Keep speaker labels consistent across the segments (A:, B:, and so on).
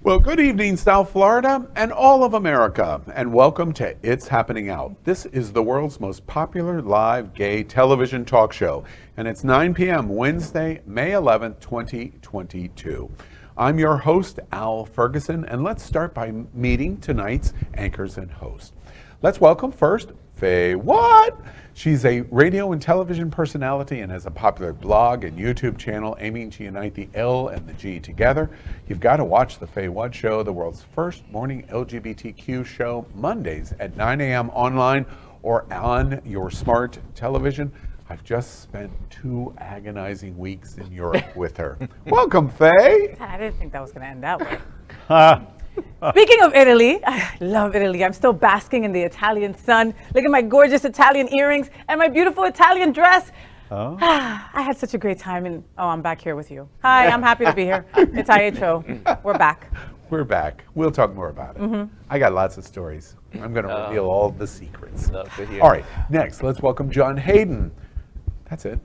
A: Well, good evening, South Florida and all of America, and welcome to It's Happening Out. This is the world's most popular live gay television talk show, and it's 9 p.m. Wednesday, May 11th, 2022. I'm your host, Al Ferguson, and let's start by meeting tonight's anchors and hosts. Let's welcome first FayWhat. She's a radio and television personality and has a popular blog and YouTube channel aiming to unite the L and the G together. You've got to watch the FayWhat Show, the world's first morning LGBTQ show, Mondays at 9 a.m. online or on your smart television. I've just spent 2 agonizing weeks in Europe with her. Welcome, Faye.
B: I didn't think that was going to end that way. Speaking of Italy, I love Italy. I'm still basking in the Italian sun. Look at my gorgeous Italian earrings and my beautiful Italian dress. Oh. I had such a great time, and I'm back here with you. Hi, I'm happy to be here. It's IHO. We're back.
A: We're back. We'll talk more about it. Mm-hmm. I got lots of stories. I'm going to reveal all the secrets. Love to hear. All right, next, let's welcome John Hayden. That's it.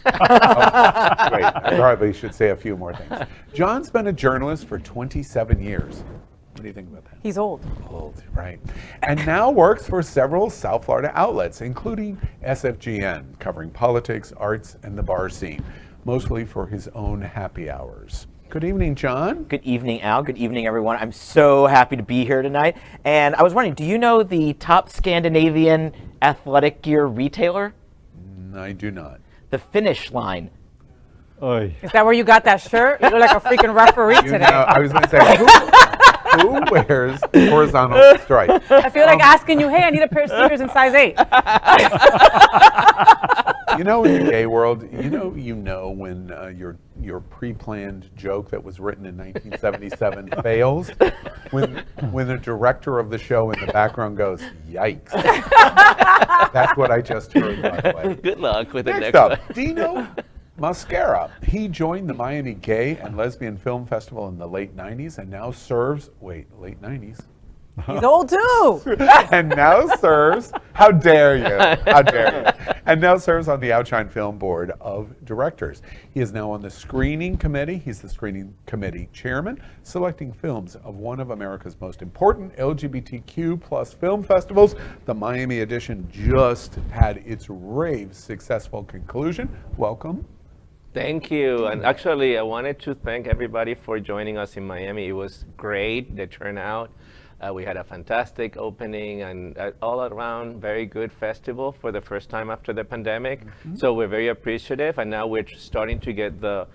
A: Wait, I probably should say a few more things. John's been a journalist for 27 years. What do you think about that?
B: He's old.
A: Old, right. And now works for several South Florida outlets, including SFGN, covering politics, arts, and the bar scene, mostly for his own happy hours. Good evening, John.
C: Good evening, Al. Good evening, everyone. I'm so happy to be here tonight. And I was wondering, do you know the top Scandinavian athletic gear retailer?
A: I do not.
C: The Finish Line.
D: Oy.
B: Is that where you got that shirt? You look like a freaking referee today.
A: I was going to say, who wears horizontal stripe?
B: I feel like asking you, hey, I need a pair of sneakers in size 8.
A: You know, in the gay world, you know when your pre-planned joke that was written in 1977 fails, when the director of the show in the background goes, "Yikes!" That's what I just heard. By the way.
E: Good luck with
A: Next
E: the next
A: up,
E: one.
A: Dino Mosquera. He joined the Miami Gay and Lesbian Film Festival in the late 90s and now serves. Late 90s.
B: He's old too.
A: And now serves, how dare you, and now serves on the Outshine Film Board of Directors. He is now on the screening committee. He's the screening committee chairman, selecting films of one of America's most important LGBTQ plus film festivals. The Miami edition just had its rave successful conclusion. Welcome.
E: Thank you. And actually, I wanted to thank everybody for joining us in Miami. It was great, the turnout. We had a fantastic opening and all around very good festival for the first time after the pandemic. Mm-hmm. So we're very appreciative, and now we're starting to get the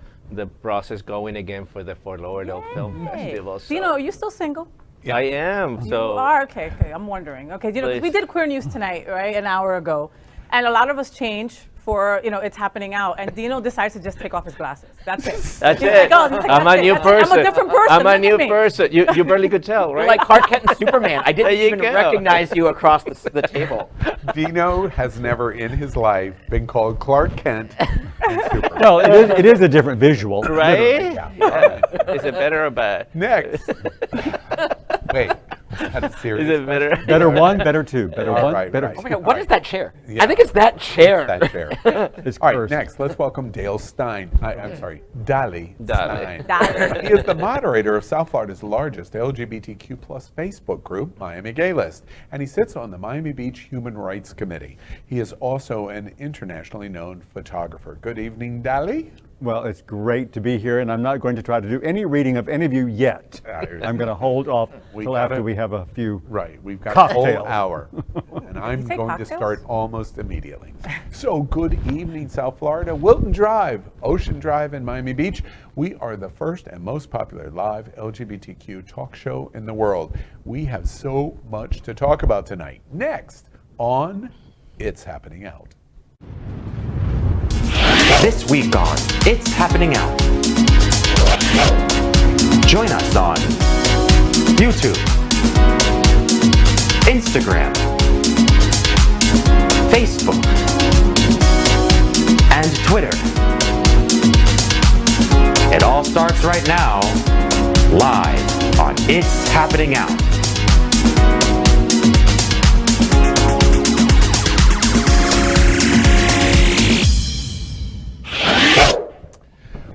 E: process going again for the Fort Lauderdale Film Festival. So.
B: Dino, are you still single?
E: Yeah. I am.
B: You
E: So
B: are? Okay, I'm wondering. Okay, we did Queer News tonight, right, an hour ago, and a lot of us change for, It's Happening Out, and Dino decides to just take off his glasses. That's it.
E: That's it. I'm a new person.
B: I'm a different person.
E: I'm a new person. You barely could tell, right?
C: You're like Clark Kent and Superman. I didn't even
E: go.
C: recognize you across the table.
A: Dino has never in his life been called Clark Kent and Superman.
D: Well, it is a different visual.
E: Right?
A: Yeah.
E: Is it better or bad?
A: Next. Wait. Had a serious
E: Is it better?
D: Better one, better two. Better one,
A: right,
D: better
A: right.
C: Oh
D: two.
C: my God, what is that chair?
A: Yeah.
C: I think it's that chair.
A: That chair.
D: It's
A: All right,
D: cursed.
A: next, let's welcome Dale Stine. I'm sorry, Dale Stine.
B: Dale.
A: He is the moderator of South Florida's largest LGBTQ plus Facebook group, Miami Gay List, and he sits on the Miami Beach Human Rights Committee. He is also an internationally known photographer. Good evening, Dale.
D: Well, it's great to be here, and I'm not going to try to do any reading of any of you yet. I'm going to hold off till after we have a few
A: We've got
D: cocktails.
A: a whole hour, and I'm
B: say
A: going
B: cocktails?
A: to start almost immediately. So good evening, South Florida. Wilton Drive, Ocean Drive in Miami Beach. We are the first and most popular live LGBTQ talk show in the world. We have so much to talk about tonight. Next on It's Happening Out.
F: This week on It's Happening Out. Join us on YouTube, Instagram, Facebook, and Twitter. It all starts right now, live on It's Happening Out.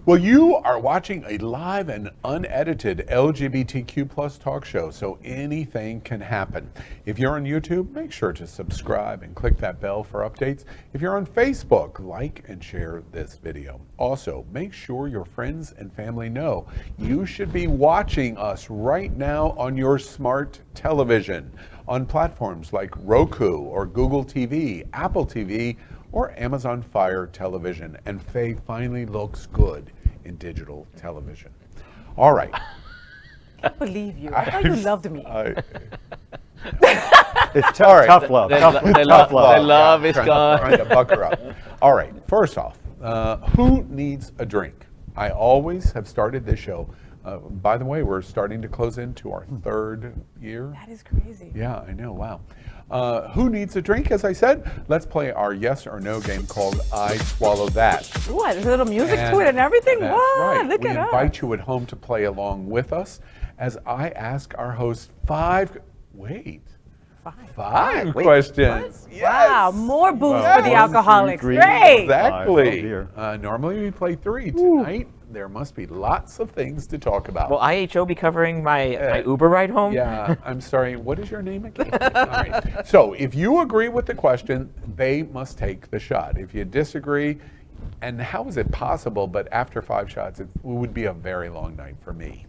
A: Well, you are watching a live and unedited LGBTQ plus talk show, so anything can happen. If you're on YouTube, make sure to subscribe and click that bell for updates. If you're on Facebook, like and share this video. Also, make sure your friends and family know you should be watching us right now on your smart television on platforms like Roku or Google TV, Apple TV, or Amazon Fire Television. And Faye finally looks good in digital television. All right.
B: I can't believe you. I thought you loved me.
D: It's tough love.
E: The love is gone.
A: Trying to buck her up. All right. First off, who needs a drink? I always have started this show. By the way, we're starting to close into our 3rd year.
B: That is crazy.
A: Yeah, I know. Wow. Who needs a drink? As I said, let's play our yes or no game called I Swallow That.
B: Ooh, there's a little music to it and everything.
A: That's
B: What?
A: right.
B: Look
A: We
B: at us.
A: invite you at home to play along with us as I ask our host 5 questions. Yes.
B: Wow, more booze for the
D: 1, 2,
B: alcoholics.
D: 3,
B: Great.
A: Exactly.
D: Oh, dear.
A: Normally we play 3. Tonight there must be lots of things to talk about.
C: Will IHO be covering my Uber ride home?
A: Yeah, I'm sorry. What is your name again? All right. So if you agree with the question, they must take the shot. If you disagree, and how is it possible, but after 5 shots, it would be a very long night for me.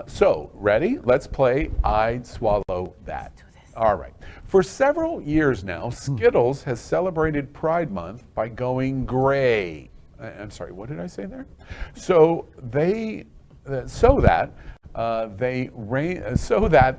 A: So, ready? Let's play I'd Swallow That.
B: Let's do this.
A: All right. For several years now, Skittles has celebrated Pride Month by going gray. I'm sorry, what did I say there? So that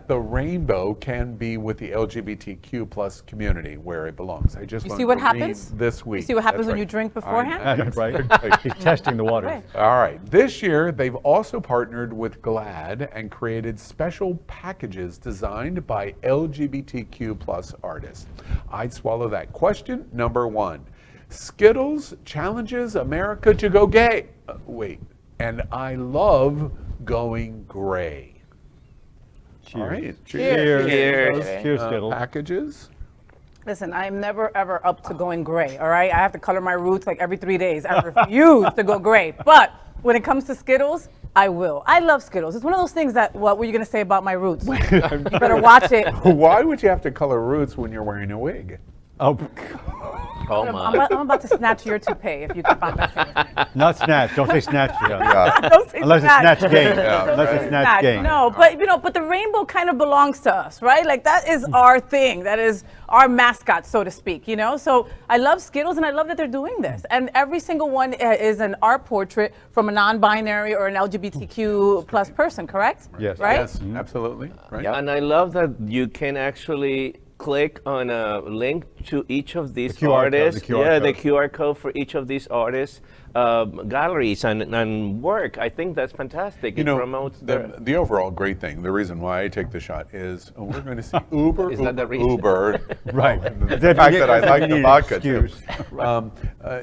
A: the rainbow can be with the LGBTQ plus community where it belongs. I just
B: You
A: learned
B: see what
A: to read
B: happens?
A: this week.
B: You see what happens
A: That's
B: when you
A: right.
B: drink beforehand?
D: That's right. He's testing the waters.
B: Right.
A: All right. This year, they've also partnered with GLAAD and created special packages designed by LGBTQ plus artists. I'd swallow that. Question number 1. Skittles challenges America to go gay. And I love going gray.
D: Cheers.
A: All right.
D: Cheers.
C: Cheers.
D: Cheers, Skittles.
A: Packages.
B: Listen, I'm never ever up to going gray, all right? I have to color my roots like every 3 days. I refuse to go gray. But when it comes to Skittles, I will. I love Skittles. It's one of those things that, what were you going to say about my roots? You better watch it.
A: Why would you have to color roots when you're wearing a wig?
D: Oh,
E: Oh my.
B: I'm about to snatch your toupee if you can find that thing.
D: not snatch. Don't say snatch.
A: Yeah.
B: Don't say
D: Unless it's snatch game.
A: Yeah,
D: Unless
A: right.
D: it's snatch game.
B: No, but the rainbow kind of belongs to us, right? Like that is our thing. That is our mascot, so to speak, you know? So I love Skittles and I love that they're doing this. And every single one is an art portrait from a non-binary or an LGBTQ plus person, correct?
D: Yes.
B: Right?
A: Yes, absolutely. Right.
C: Yep.
E: And I love that you can actually click on a link to each of these
D: QR code,
E: artists.
D: the QR
E: The
D: code.
E: QR code for each of these artists, galleries and work. I think that's fantastic.
A: You
E: It
A: know,
E: promotes
A: the overall great thing, the reason why I take the shot is we're going to see Uber,
E: Is that the reason?
A: Uber.
D: Right.
A: The fact that I like the vodka too,
D: Excuse.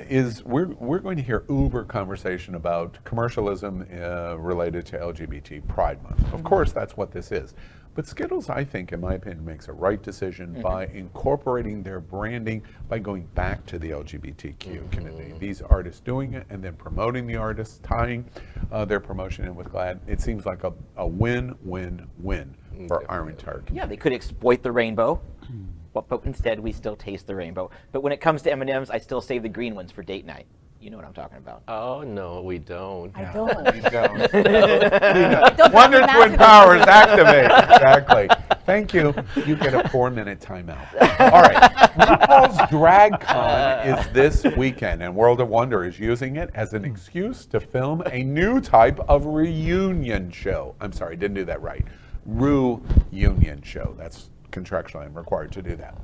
A: is we're going to hear Uber conversation about commercialism related to LGBT Pride Month. Of course, that's what this is. But Skittles, I think, in my opinion, makes a right decision by incorporating their branding by going back to the LGBTQ community. These artists doing it and then promoting the artists, tying their promotion in with GLAAD. It seems like a win-win-win for our entire community.
C: Yeah, they could exploit the rainbow, but instead we still taste the rainbow. But when it comes to M&Ms, I still save the green ones for date night. You know what I'm talking about.
E: Oh no, we don't.
B: I don't.
A: Wonder Twin powers activate. Exactly. Thank you. You get a 4-minute timeout. All right. RuPaul's Drag Con is this weekend, and World of Wonder is using it as an excuse to film a new type of reunion show. I'm sorry, didn't do that right. Reunion show. That's contractually I'm required to do that.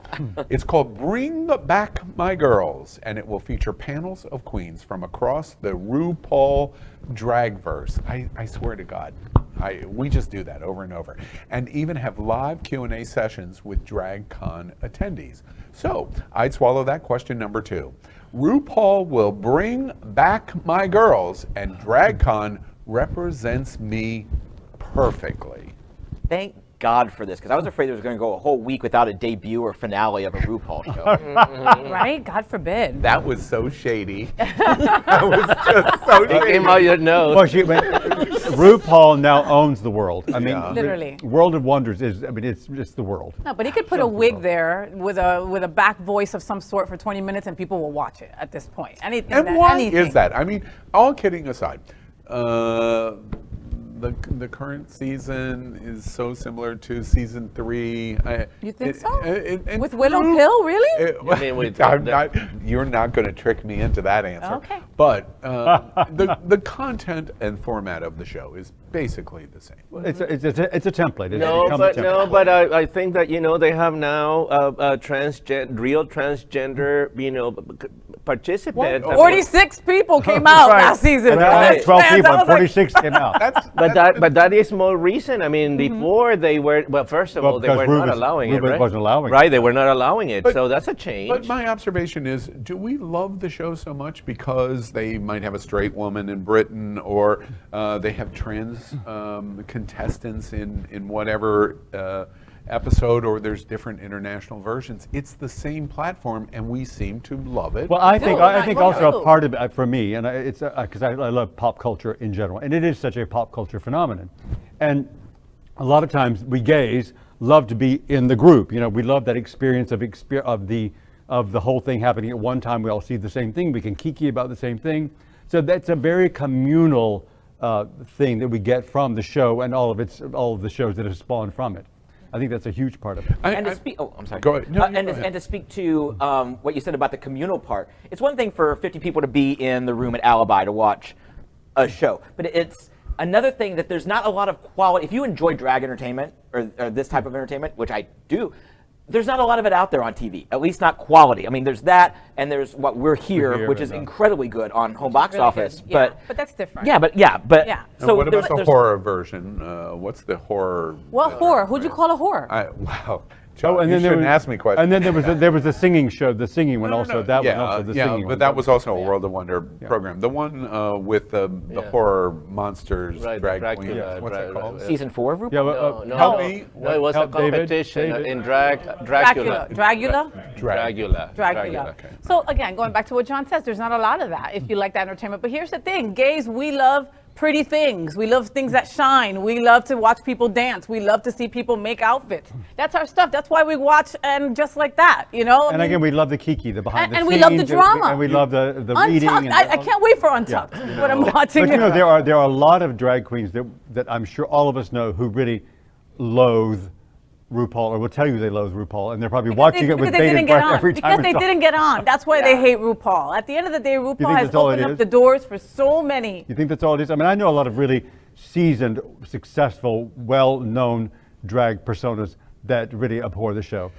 A: It's called Bring Back My Girls, and it will feature panels of queens from across the RuPaul Dragverse. I swear to God, we just do that over and over, and even have live Q&A sessions with DragCon attendees. So I'd swallow that. Question number 2. RuPaul will bring back my girls, and DragCon represents me perfectly.
C: Thank God for this, because I was afraid there was going to go a whole week without a debut or finale of a RuPaul show.
B: Right? God forbid.
A: That was so shady. That was just so
E: It
A: shady.
E: came out your nose.
D: Well, RuPaul now owns the world. I mean,
A: Yeah.
B: Literally.
D: World of Wonders is, I mean, it's just the world.
B: No, but he could put a wig there with a back voice of some sort for 20 minutes and people will watch it at this point. Anything.
A: And why
B: anything.
A: is that? I mean, all kidding aside, the current season is so similar to season 3.
B: You think so? With Willow Pill, really?
E: mean with
A: you're not going to trick me into that answer.
B: Okay.
A: But the content and format of the show is basically the same.
D: It's a template. It's
E: No,
D: become a
E: but
D: template.
E: I think that they have now real transgender participants.
B: 46 people came out
D: Right.
B: last season.
D: And now
B: That's
D: 12
B: fans.
D: people,
B: I was
D: and 46 came out.
E: But that is more recent. I mean, before they were first of
D: Well,
E: all, they
D: because
E: were not
D: Rubens-
E: allowing
D: Rubens
E: it. Right?
D: wasn't allowing it.
E: Right, they were not allowing it.
A: But-
E: So that's a change.
A: But my observation is, do we love the show so much because they might have a straight woman in Britain, or they have trans contestants in whatever episode, or there's different international versions? It's the same platform, and we seem to love it.
D: Well, I think
B: not
D: also
B: you.
D: a part of it for me, and it's because I love pop culture in general, and it is such a pop culture phenomenon. And a lot of times we gays love to be in the group. You know, we love that experience of the whole thing happening at one time. We all see the same thing. We can kiki about the same thing. So that's a very communal thing that we get from the show and all of the shows that have spawned from it. I think that's a huge part of it.
C: And to speak, I'm sorry.
A: Go ahead. No,
C: and,
A: go
C: to,
A: ahead.
C: and to speak to what you said about the communal part, it's one thing for 50 people to be in the room at Alibi to watch a show, but it's another thing that there's not a lot of quality. If you enjoy drag entertainment or this type of entertainment, which I do, there's not a lot of it out there on TV, at least not quality. I mean, there's that, and there's what We're Here, which is incredibly good on home box
B: Really
C: office.
B: good. Yeah, but that's different.
C: Yeah.
B: Yeah.
A: And what about the horror version? What's the horror?
B: What horror? Who'd you call a horror?
A: Wow.
D: Oh, and
A: you
D: then
A: shouldn't ask me questions.
D: And then there was the singing show, the singing one also. That
A: yeah,
D: one also, the
A: yeah,
D: singing
A: but
D: one.
A: that was also a World of Wonder program. The one with the horror monsters,
E: Right,
A: drag
E: Dracula,
A: queens.
E: yeah,
A: What's that called?
C: Season 4 of RuPaul?
D: Yeah,
E: No,
A: help me.
E: No, it was a
D: Help David.
E: competition
D: David.
E: in Dracula.
B: Dragula?
E: Dracula.
A: Okay.
B: So again, going back to what John says, there's not a lot of that if you like that entertainment. But here's the thing, gays, we love pretty things. We love things that shine. We love to watch people dance. We love to see people make outfits. That's our stuff. That's why we watch and just like that, you know?
D: And again, we love the kiki, the behind the
B: and
D: scenes.
B: we love the drama.
D: And we love the reading.
B: Untucked.
D: And
B: I can't wait for Untucked when I'm watching
D: But
B: it.
D: you know, there are a lot of drag queens that I'm sure all of us know who really loathe RuPaul, or will tell you they loathe RuPaul, and they're probably watching it with bated breath every time.
B: Because they didn't get on. That's why they hate RuPaul. At the end of the day, RuPaul
D: think
B: has
D: that's all it
B: opened up
D: is?
B: the doors for so many.
D: You think that's all it is? I mean, I know a lot of really seasoned, successful, well-known drag personas that really abhor the show.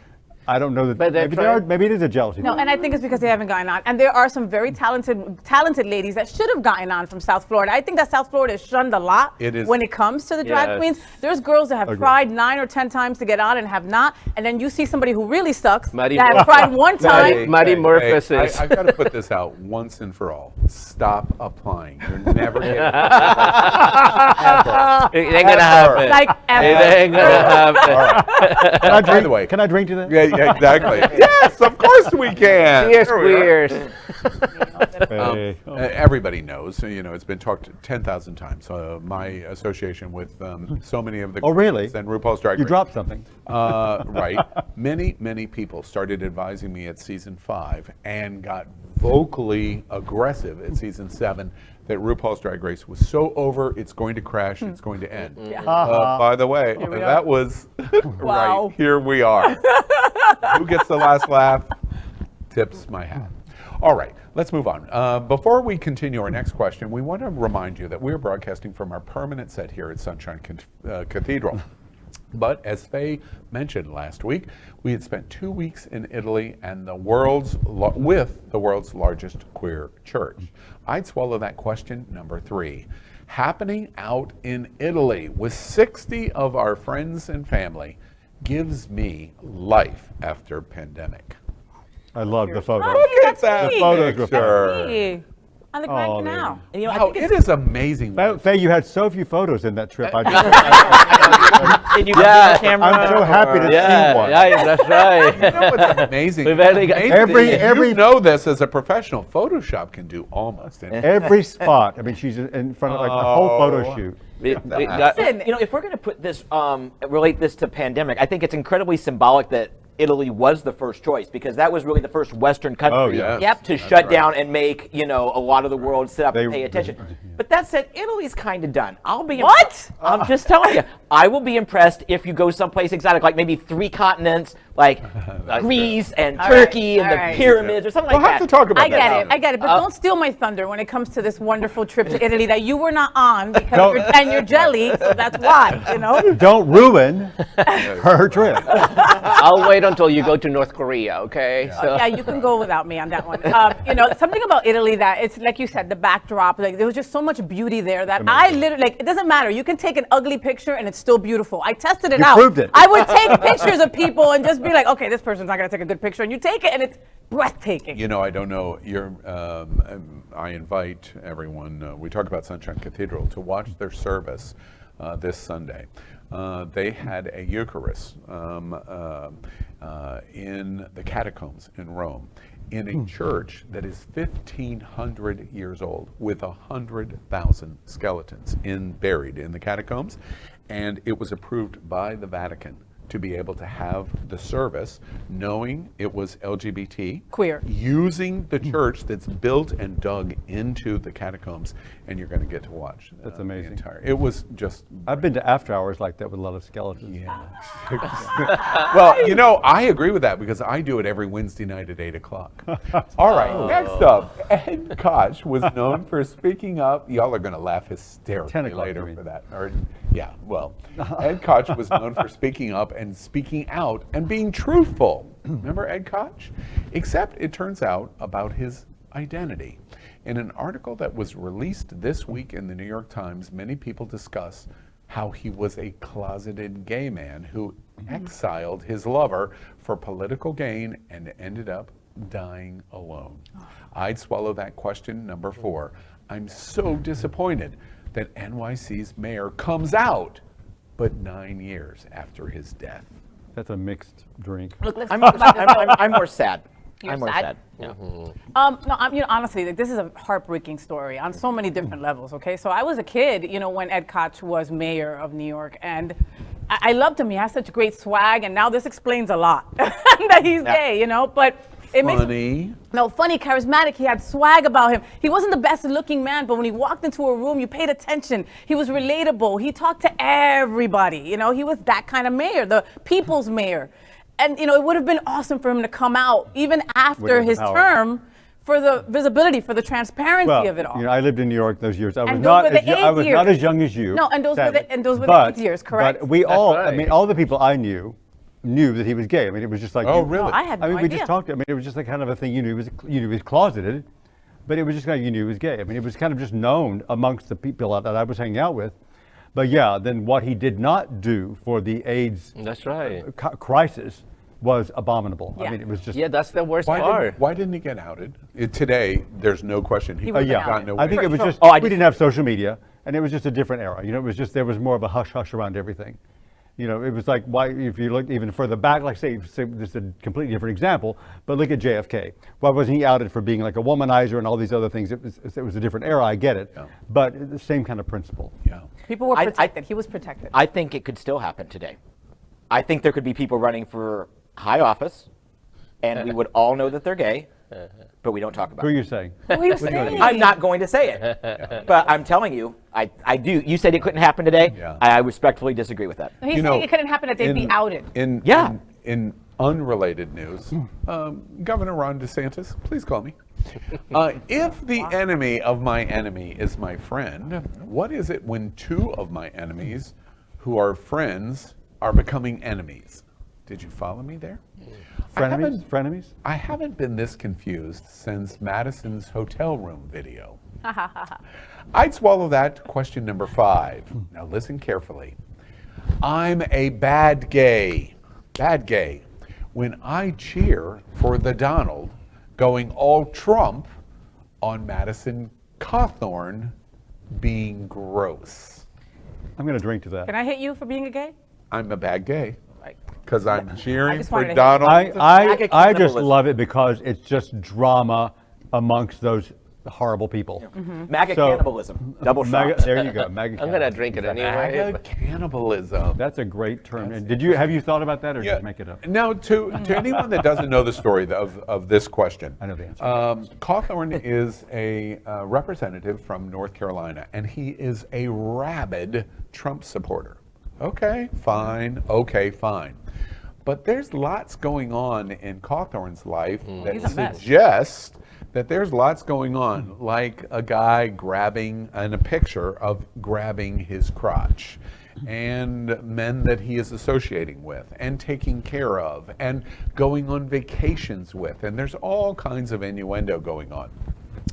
D: I don't know that.
E: But they're
D: Maybe it is a jealousy.
B: No, and I think it's because they haven't gotten on. And there are some very talented ladies that should have gotten on from South Florida. I think that South Florida is shunned a lot when it comes to the drag
E: Yes.
B: queens. There's girls that have tried 9 or 10 times to get on and have not. And then you see somebody who really sucks
E: Maddie
B: that have
E: Murphy.
B: tried one time.
E: Maddie Murphy
A: I've got to put this out once and for all. Stop applying. You're never getting ever.
E: It ain't gonna happen.
B: Like ever.
E: It ain't gonna happen.
A: By the way,
D: Can I drink to that?
A: yeah, exactly. Yes, of course we can.
E: Cheers,
A: Here we are.
E: queers.
D: Hey.
A: Everybody knows, you know, it's been talked 10,000 times. My association with so many of the
D: Oh, really?
A: queens and RuPaul's Drag
D: You
A: Race.
D: dropped something.
A: Right. Many people started advising me at season 5 and got vocally aggressive at season 7 that RuPaul's Drag Race was so over, it's going to crash, it's going to end. By the way, that was
B: Wow.
A: right. Here we are. Who gets the last laugh? Tips my hat. All right, let's move on. Before we continue our next question, we want to remind you that we're broadcasting from our permanent set here at Sunshine Cathedral. But as Faye mentioned last week, we had spent 2 weeks in Italy and with the world's largest queer church. I'd swallow that question, number 3. Happening out in Italy with 60 of our friends and family gives me life after pandemic.
D: I love the photo.
B: Oh, that's
A: that
B: me.
D: photos were
A: picture.
B: Hey, on the Grand
D: Oh,
B: Canal.
C: And, you know, I
A: Wow,
C: think
A: it is amazing.
D: Faye, you had so few photos in that trip. I
C: Did you yeah. the camera?
D: I'm so happy to see one.
E: Yeah, that's right.
A: You know what's amazing?
E: We barely got
A: You know this as a professional. Photoshop can do almost anything.
D: Every spot. I mean, she's in front of like the whole photo shoot.
C: Listen, you know, if we're going to put this, relate this to pandemic, I think it's incredibly symbolic that Italy was the first choice, because that was really the first Western country to shut down and make, you know, a lot of the world sit up and pay attention. But that said, Italy's kind of done. I'll be I'm just telling you, I will be impressed if you go someplace exotic, like maybe 3 continents, like Greece and Turkey and the pyramids or something like that.
A: We'll have to talk about that.
B: I get it, but don't steal my thunder when it comes to this wonderful trip to Italy that you were not on because you're jelly, so that's why, you know?
D: Don't ruin her trip.
E: I'll wait until you go to North Korea, okay?
B: Yeah. So. Yeah, you can go without me on that one. You know, something about Italy that it's like you said, the backdrop, like there was just so much beauty there that I literally, like, it doesn't matter. You can take an ugly picture and it's still beautiful. I tested it out.
D: You proved it.
B: I would take pictures of people and just be like, okay, this person's not going to take a good picture, and you take it and it's breathtaking.
A: You know, I don't know. I invite everyone. We talk about Sunshine Cathedral to watch their service this Sunday. They had a Eucharist in the catacombs in Rome, in a church that is 1,500 years old, with 100,000 skeletons buried in the catacombs, and it was approved by the Vatican to be able to have the service, knowing it was LGBT,
B: queer,
A: using the church that's built and dug into the catacombs, and you're going to get to watch.
D: That's amazing.
A: It was just.
D: I've been to after hours like that with a lot of skeletons.
A: Yeah. Well, you know, I agree with that because I do it every Wednesday night at 8 o'clock. All right, next up, Ed Koch was known for speaking up. Y'all are going to laugh hysterically later for that. Ed Koch was known for speaking up and speaking out and being truthful. Remember Ed Koch? Except it turns out about his identity. In an article that was released this week in the New York Times, many people discuss how he was a closeted gay man who exiled his lover for political gain and ended up dying alone. I'd swallow that question, number 4. I'm so disappointed that NYC's mayor comes out, but 9 years after his death.
D: That's a mixed drink.
B: Look, let's
C: I'm
B: talk about this.
C: I'm more sad.
B: You're
C: I'm more
B: sad?
C: sad. Yeah.
B: No, you know, honestly, like, this is a heartbreaking story on so many different levels. Okay, so I was a kid, you know, when Ed Koch was mayor of New York, and I loved him. He has such great swag, and now this explains a lot that he's gay, you know. But it
A: funny.
B: Funny, charismatic. He had swag about him. He wasn't the best looking man, but when he walked into a room, you paid attention. He was relatable. He talked to everybody. You know, he was that kind of mayor, the people's mayor. And, you know, it would have been awesome for him to come out even after his term for the visibility, for the transparency of it all.
D: You know, I lived in New York those years. I was
B: not
D: as young as you.
B: No, and those were the AIDS years, correct?
D: But we all, I mean, all the people I knew that he was gay. I mean, it was just like,
A: oh, really?
B: No, I had no idea.
D: We just talked. I mean, it was just like kind of a thing. You knew he was closeted, but it was just like you knew he was gay. I mean, it was kind of just known amongst the people that I was hanging out with. But yeah, then what he did not do for the AIDS crisis was abominable.
B: Yeah.
D: I mean, it was just
E: that's the worst part.
A: Why didn't he get outed? Today, there's no question he
B: would have
A: gotten away.
D: I think it was just we didn't have social media, and it was just a different era. You know, it was just there was more of a hush hush around everything. You know, it was like, why, if you look even further back, like say this is a completely different example, but look at JFK. Why wasn't he outed for being like a womanizer and all these other things? It was a different era, I get it, but the same kind of principle.
A: Yeah.
B: People were protected. He was protected.
C: I think it could still happen today. I think there could be people running for high office, and we would all know that they're gay, but we don't talk about it.
D: Who are you saying?
B: Who are you saying?
C: I'm not going to say it, but I'm telling you, I do. You said it couldn't happen today.
A: Yeah.
C: I respectfully disagree with that.
B: He's saying it couldn't happen that they'd be outed.
A: In unrelated news, Governor Ron DeSantis, please call me. If the enemy of my enemy is my friend, what is it when 2 of my enemies who are friends are becoming enemies? Did you follow me there?
D: Frenemies?
A: I haven't been this confused since Madison's hotel room video. I'd swallow that. Question number 5. Now listen carefully. I'm a bad gay when I cheer for the Donald going all Trump on Madison Cawthorn being gross.
D: I'm going to drink to that.
B: Can I hit you for being a gay?
A: I'm a bad gay
B: Like,
A: because I'm cheering
B: just
A: for
B: wanted to hit
A: Donald.
D: I just
C: cannibalism.
D: love it because it's just drama amongst those horrible people.
C: MAGA
D: So-
C: cannibalism. Double shot.
D: MAGA, there you go. MAGA
E: I'm gonna drink it anyway.
A: MAGA cannibalism.
D: That's a great term. And have you thought about that or just make it up?
A: Now, to anyone that doesn't know the story of this question,
D: I know the answer.
A: Cawthorn is a representative from North Carolina, and he is a rabid Trump supporter. Okay, fine. Okay, fine. But there's lots going on in Cawthorn's life that
B: He's a mess.
A: suggest that there's lots going on, like a guy grabbing, and a picture of grabbing his crotch, and men that he is associating with, and taking care of, and going on vacations with, and there's all kinds of innuendo going on.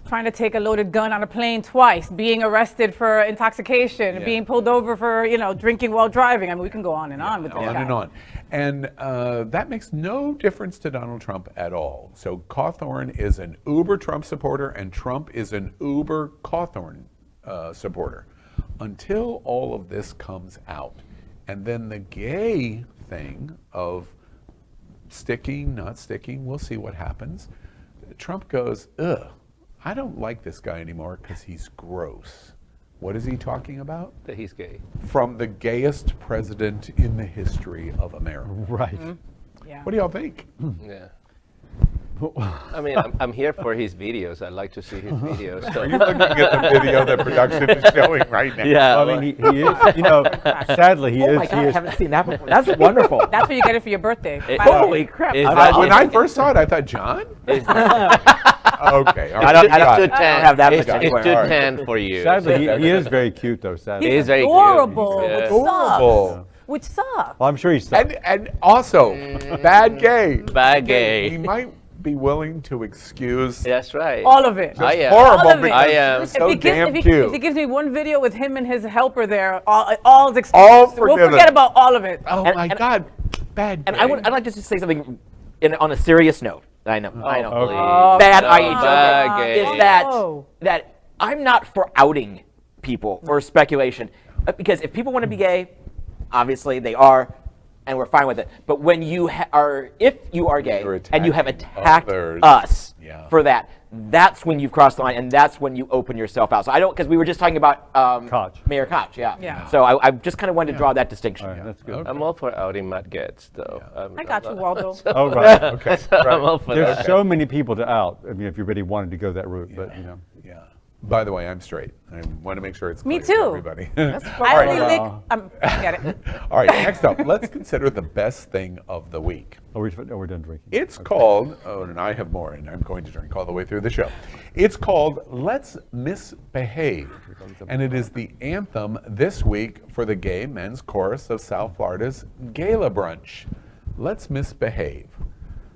B: trying to take a loaded gun on a plane twice, being arrested for intoxication,
A: Yeah.
B: being pulled over for, drinking while driving. I mean, we can go on and on with this
A: On
B: guy.
A: and on. And that makes no difference to Donald Trump at all. So Cawthorn is an uber Trump supporter, and Trump is an uber Cawthorn supporter. Until all of this comes out. And then the gay thing of sticking, not sticking, we'll see what happens. Trump goes, ugh, I don't like this guy anymore because he's gross. What is he talking about?
E: That he's gay.
A: From the gayest president in the history of America.
D: Right.
B: Yeah.
A: What do y'all think?
E: Yeah. I mean, I'm here for his videos. I'd like to see his videos. So.
A: Are you looking at the video that production is showing right now?
E: Yeah.
D: I mean, he is, sadly, he
C: Oh
D: is.
C: my
D: he
C: God, I
D: is-
C: haven't seen that before. That's wonderful.
B: That's what you get it for your birthday.
C: Holy crap.
E: Is
C: I-
E: that-
A: When I first saw it, I thought, John? Okay. All right.
C: I don't
A: Got it.
C: have that
E: It's,
C: much
E: it's
C: anywhere.
E: too
A: All right.
E: tan for you.
D: Sadly, he is very cute, though, sadly.
E: He is very cute.
B: adorable,
E: Yeah.
B: which
A: Adorable.
B: sucks. Which sucks.
D: Well, I'm sure he's.
A: And also, bad gay.
E: Bad gay.
A: He might be willing to excuse
E: That's right.
B: All of it.
E: I am.
A: horrible
B: All of it.
A: because
E: I am.
A: you're so damn
B: if he
A: cute.
B: gives me one video with him and his helper there, all is excused.
A: All
B: We'll
A: forgiven.
B: forget about all of it.
A: Oh
C: And-
A: my
C: and-
A: God, bad gay.
C: And I'd like to just say something on a serious note. I know.
D: okay.
C: Bad
E: No,
C: IE
E: bad gay.
C: is that
B: Oh.
C: that I'm not for outing people or speculation, because if people want to be gay, obviously they are, and we're fine with it. But when you if you are gay
A: You're
C: and you have
A: attacking
C: attacked
A: others.
C: us
A: Yeah.
C: for that, that's when you've crossed the line, and that's when you open yourself out. So I don't, because we were just talking about
D: Koch.
C: Mayor Koch, yeah.
B: Yeah.
C: So I just kind of wanted to draw that distinction.
D: All right, that's good.
A: Okay.
E: I'm all for outing Matt Getz, though.
B: I got you, Waldo.
D: Oh, right.
A: Okay.
E: I'm all for
D: There's
E: that.
D: so many people to out. I mean, if you really wanted to go that route, but
A: Yeah. By the way, I'm straight. I want to make sure it's
B: Me
A: clear to
B: too.
A: everybody.
B: I only lick. I get it.
A: All right, next up, let's consider the best thing of the week.
D: we're done drinking.
A: It's called, and I have more, and I'm going to drink all the way through the show. It's called Let's Misbehave, and it is the anthem this week for the gay men's chorus of South Florida's Gala Brunch. Let's misbehave.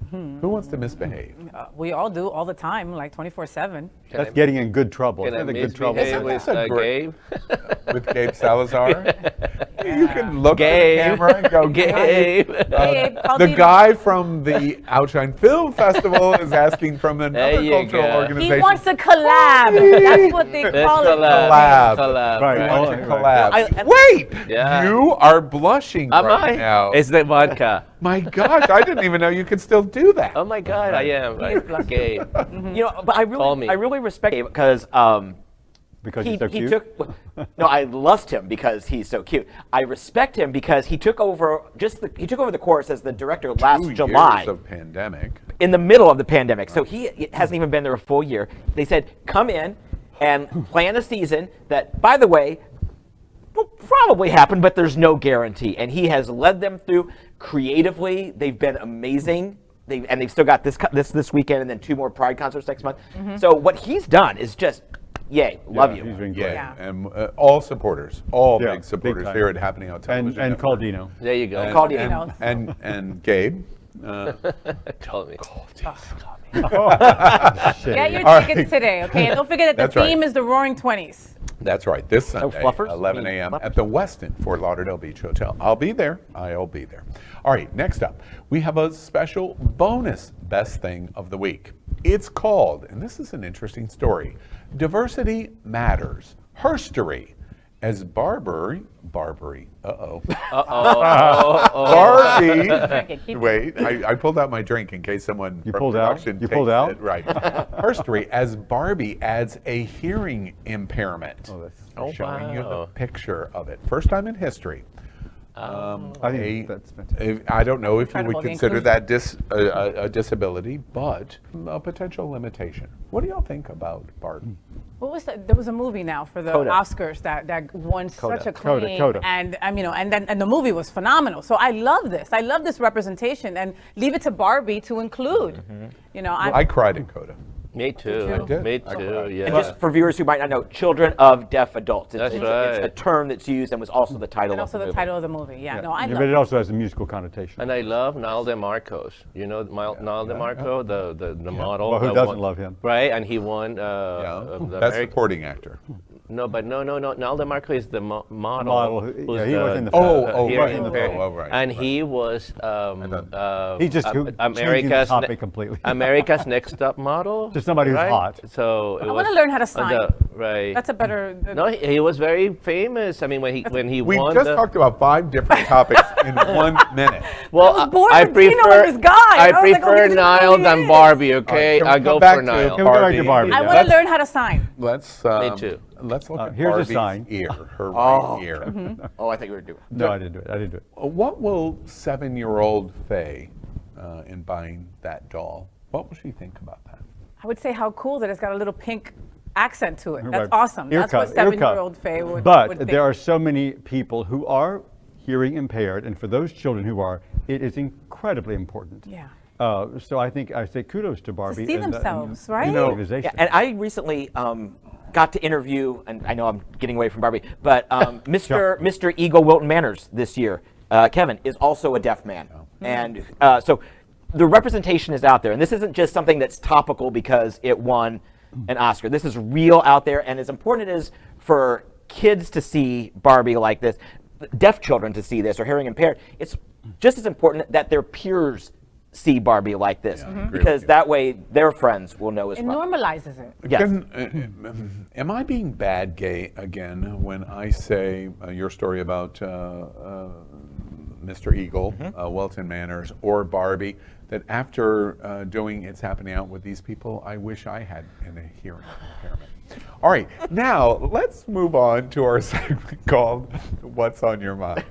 A: Who wants to misbehave?
B: We all do all the time, like 24/7.
D: That's getting in good trouble.
E: Can I
D: Isn't that good trouble?
E: misbehave with
A: That's a great-
E: Gabe?
A: With Gabe Salazar? You can look
E: Gabe.
A: at the camera and go,
E: Gabe.
B: Gabe, call
A: The
B: Dino.
A: guy from the Outshine Film Festival is asking from
E: There
A: another
E: you
A: cultural
E: go.
A: organization.
B: He wants to collab. That's what they
E: Let's
B: call it.
A: collab.
E: Collab.
D: Right.
A: I
E: right.
A: want
D: Right.
A: to collab.
C: I-
A: Wait!
E: Yeah.
A: You are blushing
E: Am
A: right
E: I?
A: now.
E: It's the vodka.
A: My gosh, I didn't even know you could still do that.
E: Oh my God, I am. Like, Gabe.
C: You know, but I
E: Call me.
C: really respect him because
D: Because
C: he
D: he's so cute.
C: took. No, I lust him because he's so cute. I respect him because he took over he took over the chorus as the director last
A: 2
C: July
A: years of pandemic.
C: in the middle of the pandemic. So he hasn't even been there a full year. They said, come in and plan a season that, by the way, will probably happen, but there's no guarantee. And he has led them through creatively. They've been amazing. They've still got this weekend and then 2 more Pride concerts next month. So what he's done is just, yay, love
D: He's
C: you.
D: doing great.
A: Yeah, and all supporters, all
D: Yeah,
A: big supporters
D: big time.
A: here at Happening Out Television.
D: And call Dino.
E: There you go.
C: Call
A: and,
C: Dino.
A: and Gabe.
E: Call me.
B: Get your
A: All
B: tickets
A: right.
B: today, okay? And don't forget that
A: That's
B: the
A: right.
B: theme is the Roaring 20s.
A: That's right. This Sunday,
C: fluffers?
A: 11
C: Me
A: a.m.
C: fluffers?
A: at the Westin Fort Lauderdale Beach Hotel. I'll be there. I'll be there. All right, next up, we have a special bonus best thing of the week. It's called, and this is an interesting story, Diversity Matters, Herstory. as Barbie. Barbie.
E: Uh-oh.
A: Barbie. Wait, I pulled out my drink in case someone
D: You
A: from
D: pulled out?
A: production
D: You
A: takes
D: pulled out?
A: it. Right. Her story as Barbie adds a hearing impairment.
D: Oh, that's-
E: Oh,
A: showing you the
E: wow.
A: picture of it. First time in history.
D: I think that's fantastic.
A: I don't know if you
B: Incredible,
A: would
B: the
A: consider
B: inclusion.
A: that a disability, but a potential limitation. What do y'all think about Barbie?
B: What was that? There was a movie now for the
C: Coda.
B: Oscars that won such acclaim,
D: Coda.
B: and the movie was phenomenal. So I love this. I love this representation, and leave it to Barbie to include. You know,
A: I cried in Coda.
E: Me too.
B: you? I
A: did.
E: Me
A: I
E: too.
A: cried.
E: Yeah.
C: And just for viewers who might not know, children of deaf adults.
E: That's
C: It's
E: right.
C: a term that's used and was also the title
B: and
C: of
B: also
C: the
B: the
C: movie.
B: title of the movie. Yeah, no, I
D: Yeah,
B: love
D: but it
B: it.
D: also has a musical connotation.
E: And I love Niall DeMarcos. You know Niall DeMarco, the model.
D: Well, who
E: that
D: doesn't
E: won-
D: love him?
E: Right, and he won.
A: Yeah.
E: The
A: Best
E: Ameri-
A: supporting actor.
E: No, Niall DeMarco is the model.
D: Model who-
E: who's
D: yeah, he was in the
E: hearing
A: right.
E: impaired.
A: Oh, right,
E: And
A: right.
E: he was
D: He just changing the topic completely.
E: America's Next Top Model.
D: Just somebody who's
E: right?
D: hot.
E: So it
B: I
E: was
B: want to learn how to
E: on
B: sign.
E: right.
B: That's a better.
E: No, he was very famous. I mean, when he
A: We
E: won
A: just
E: the,
A: talked about 5 different topics in 1 minute.
E: well,
B: I was bored
E: I
B: with Dino and
E: prefer
B: this guy.
E: I
B: I was like, oh,
E: prefer
B: this is
E: Niall
B: who he
E: than
B: is.
E: Barbie. Okay,
A: Can we
E: I
A: come
E: go
A: back
E: for
A: to
E: Niall.
D: Can we go back to Barbie?
B: I
D: Yeah.
B: want to learn how to sign.
A: Let's
E: Me too.
A: Let's look at
D: here's a
A: Barbie's
D: sign.
A: ear, her right ear.
C: Oh, I think we were doing.
D: No, I didn't do it.
A: What will 7-year-old Faye, in buying that doll, what will she think about that?
B: I would say how cool that it's got a little pink accent to it. That's
D: Right.
B: awesome.
D: Ear
B: That's
D: cuff,
B: what
D: ear cuff.
B: 7-year-old Faye would
D: But
B: think.
D: there are so many people who are hearing impaired, and for those children who are, it is incredibly important.
B: Yeah.
D: So I say kudos to Barbie.
B: see
D: and,
B: themselves,
D: and
B: right?
D: the
B: You know,
D: organization.
C: Yeah, and I recently got to interview, and I know I'm getting away from Barbie, but Mr. Eagle Wilton Manors this year, Kevin, is also a deaf man. And so the representation is out there. And this isn't just something that's topical because it won an Oscar. This is real out there. And as important it is for kids to see Barbie like this, deaf children to see this, or hearing impaired, it's just as important that their peers see Barbie like this, because that way their friends will know as
B: It
C: well.
B: normalizes it.
C: Yes.
A: Am I being bad gay again when I say your story about Mr. Eagle, Wilton Manors, or Barbie, that after doing It's Happening Out with these people, I wish I had a hearing impairment? All right, now let's move on to our segment called What's on Your Mind.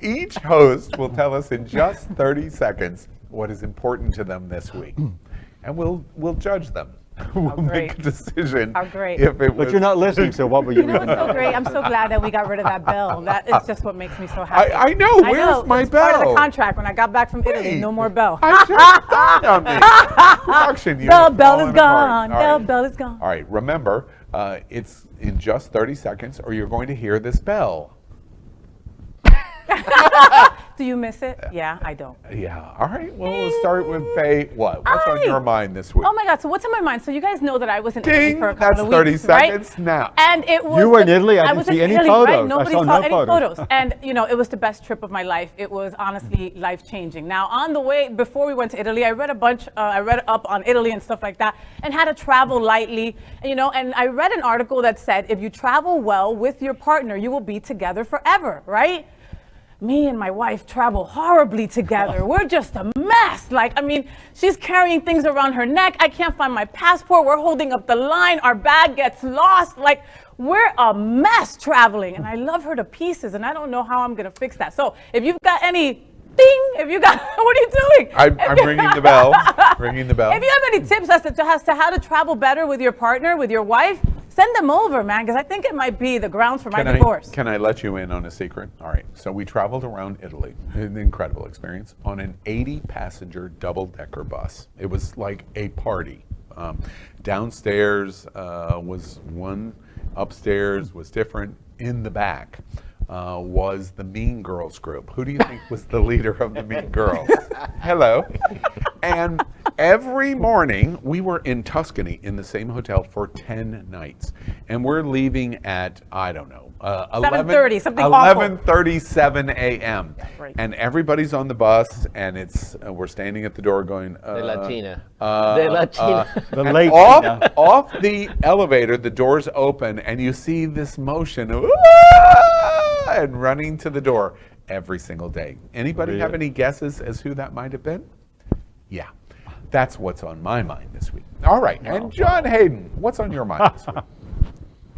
A: Each host will tell us in just 30 seconds what is important to them this week, and we'll judge them. We'll make a
B: great.
A: decision.
B: How great.
A: If it was,
D: But you're not listening, so what were you
B: You know what's so great? I'm so glad that we got rid of that bell. That is just what makes me so happy.
A: I know. Where's my
B: it's part of
A: bell?
B: the contract when I got back from Italy.
A: Wait.
B: No more bell.
A: I just dawned on me. Production, you
B: The
A: have
B: bell
A: fallen
B: is
A: apart.
B: gone.
A: All
B: The bell is gone.
A: All right, remember, it's in just 30 seconds, or you're going to hear this bell.
B: Do you miss it? Yeah, I don't.
A: Yeah. All right. Well, we'll start with FayWhat. What's on
B: Hi.
A: your mind this week?
B: Oh my God! So what's on my mind? So you guys know that I was in Italy
A: Ding!
B: for a couple
A: That's
B: of
A: 30
B: weeks, right?
A: seconds now.
B: And it was.
D: You were in Italy? I didn't
B: was
D: see
B: in
D: any
B: Italy, right?
D: photos. I
B: Nobody
D: saw
B: saw
D: no
B: any
D: photos.
B: And it was the best trip of my life. It was honestly life changing. Now on the way before we went to Italy, I read a bunch. I read up on Italy and stuff like that, and how to travel lightly. And I read an article that said if you travel well with your partner, you will be together forever, right? Me and my wife travel horribly together. We're just a mess. She's carrying things around her neck. I can't find my passport. We're holding up the line. Our bag gets lost. We're a mess traveling. And I love her to pieces, and I don't know how I'm going to fix that. So if you've got any what are you doing?
A: I'm ringing the bell. Ringing the bell.
B: If you have any tips as to how to travel better with your partner, with your wife, send them over, man, because I think it might be the grounds for my divorce.
A: Can I let you in on a secret? All right. So we traveled around Italy, an incredible experience, on an 80-passenger double-decker bus. It was like a party. Downstairs was one, upstairs was different. In the back was the Mean Girls group. Who do you think was the leader of the Mean Girls? Hello. And every morning, we were in Tuscany in the same hotel for 10 nights. And we're leaving at, I don't know,
B: 7:30, something awful.
A: 11:37 a.m.
B: Right.
A: And everybody's on the bus, and it's we're standing at the door going,
E: The Latina. The Latina.
D: The late
A: off the elevator, the doors open, and you see this motion, and running to the door every single day. Anybody have any guesses as who that might have been? Yeah, that's what's on my mind this week. All right, and John Hayden, what's on your mind this week?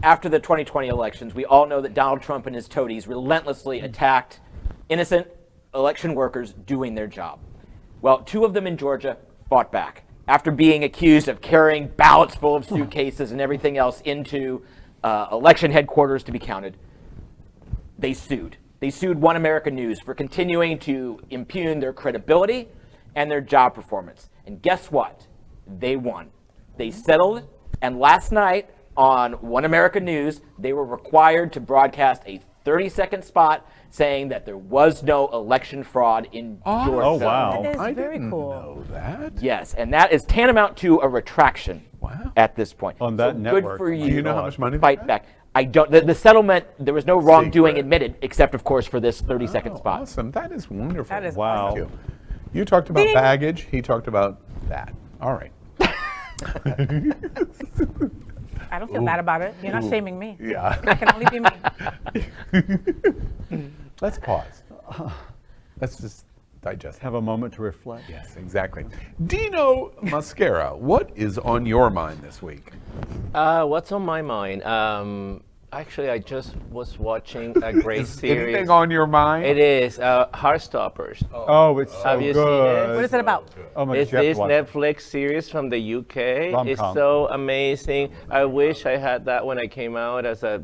C: After the 2020 elections, we all know that Donald Trump and his toadies relentlessly attacked innocent election workers doing their job. Well, 2 of them in Georgia fought back. After being accused of carrying ballots full of suitcases and everything else into election headquarters to be counted, they sued. They sued One America News for continuing to impugn their credibility and their job performance. And guess what? They won. They settled, and last night on One America News, they were required to broadcast a 30-second spot saying that there was no election fraud in Georgia.
D: Oh, wow.
B: That is
A: I
B: very
A: didn't
B: cool.
A: know that.
C: Yes, and that is tantamount to a retraction at this point.
D: On that
C: So
D: network.
C: Good for you.
A: Do you know how much money they
C: Fight
A: got?
C: back. I don't. The settlement, there was no wrongdoing
A: Secret.
C: admitted, except, of course, for this 30-second spot.
A: Awesome. That is wonderful.
B: That is
D: Wow.
A: Thank you. You talked about
B: Ding.
A: baggage. He talked about that. All right.
B: I don't feel bad about it. You're not shaming me.
A: Yeah.
B: I can only be me.
A: Let's pause. Let's just digest.
D: Have a moment to reflect.
A: Yes, exactly. Dino Mosquera, what is on your mind this week?
E: What's on my mind? Actually, I just was watching a great
A: Is
E: series.
A: anything on your mind?
E: It is Heartstoppers.
D: Oh, it's so
E: Have you seen
D: good.
E: it?
B: What is it about?
D: Oh my
E: It's
D: God,
E: this
D: watch it.
E: Netflix series from the UK. It's
D: Rom-com.
E: so amazing. I wish I had that when I came out as a,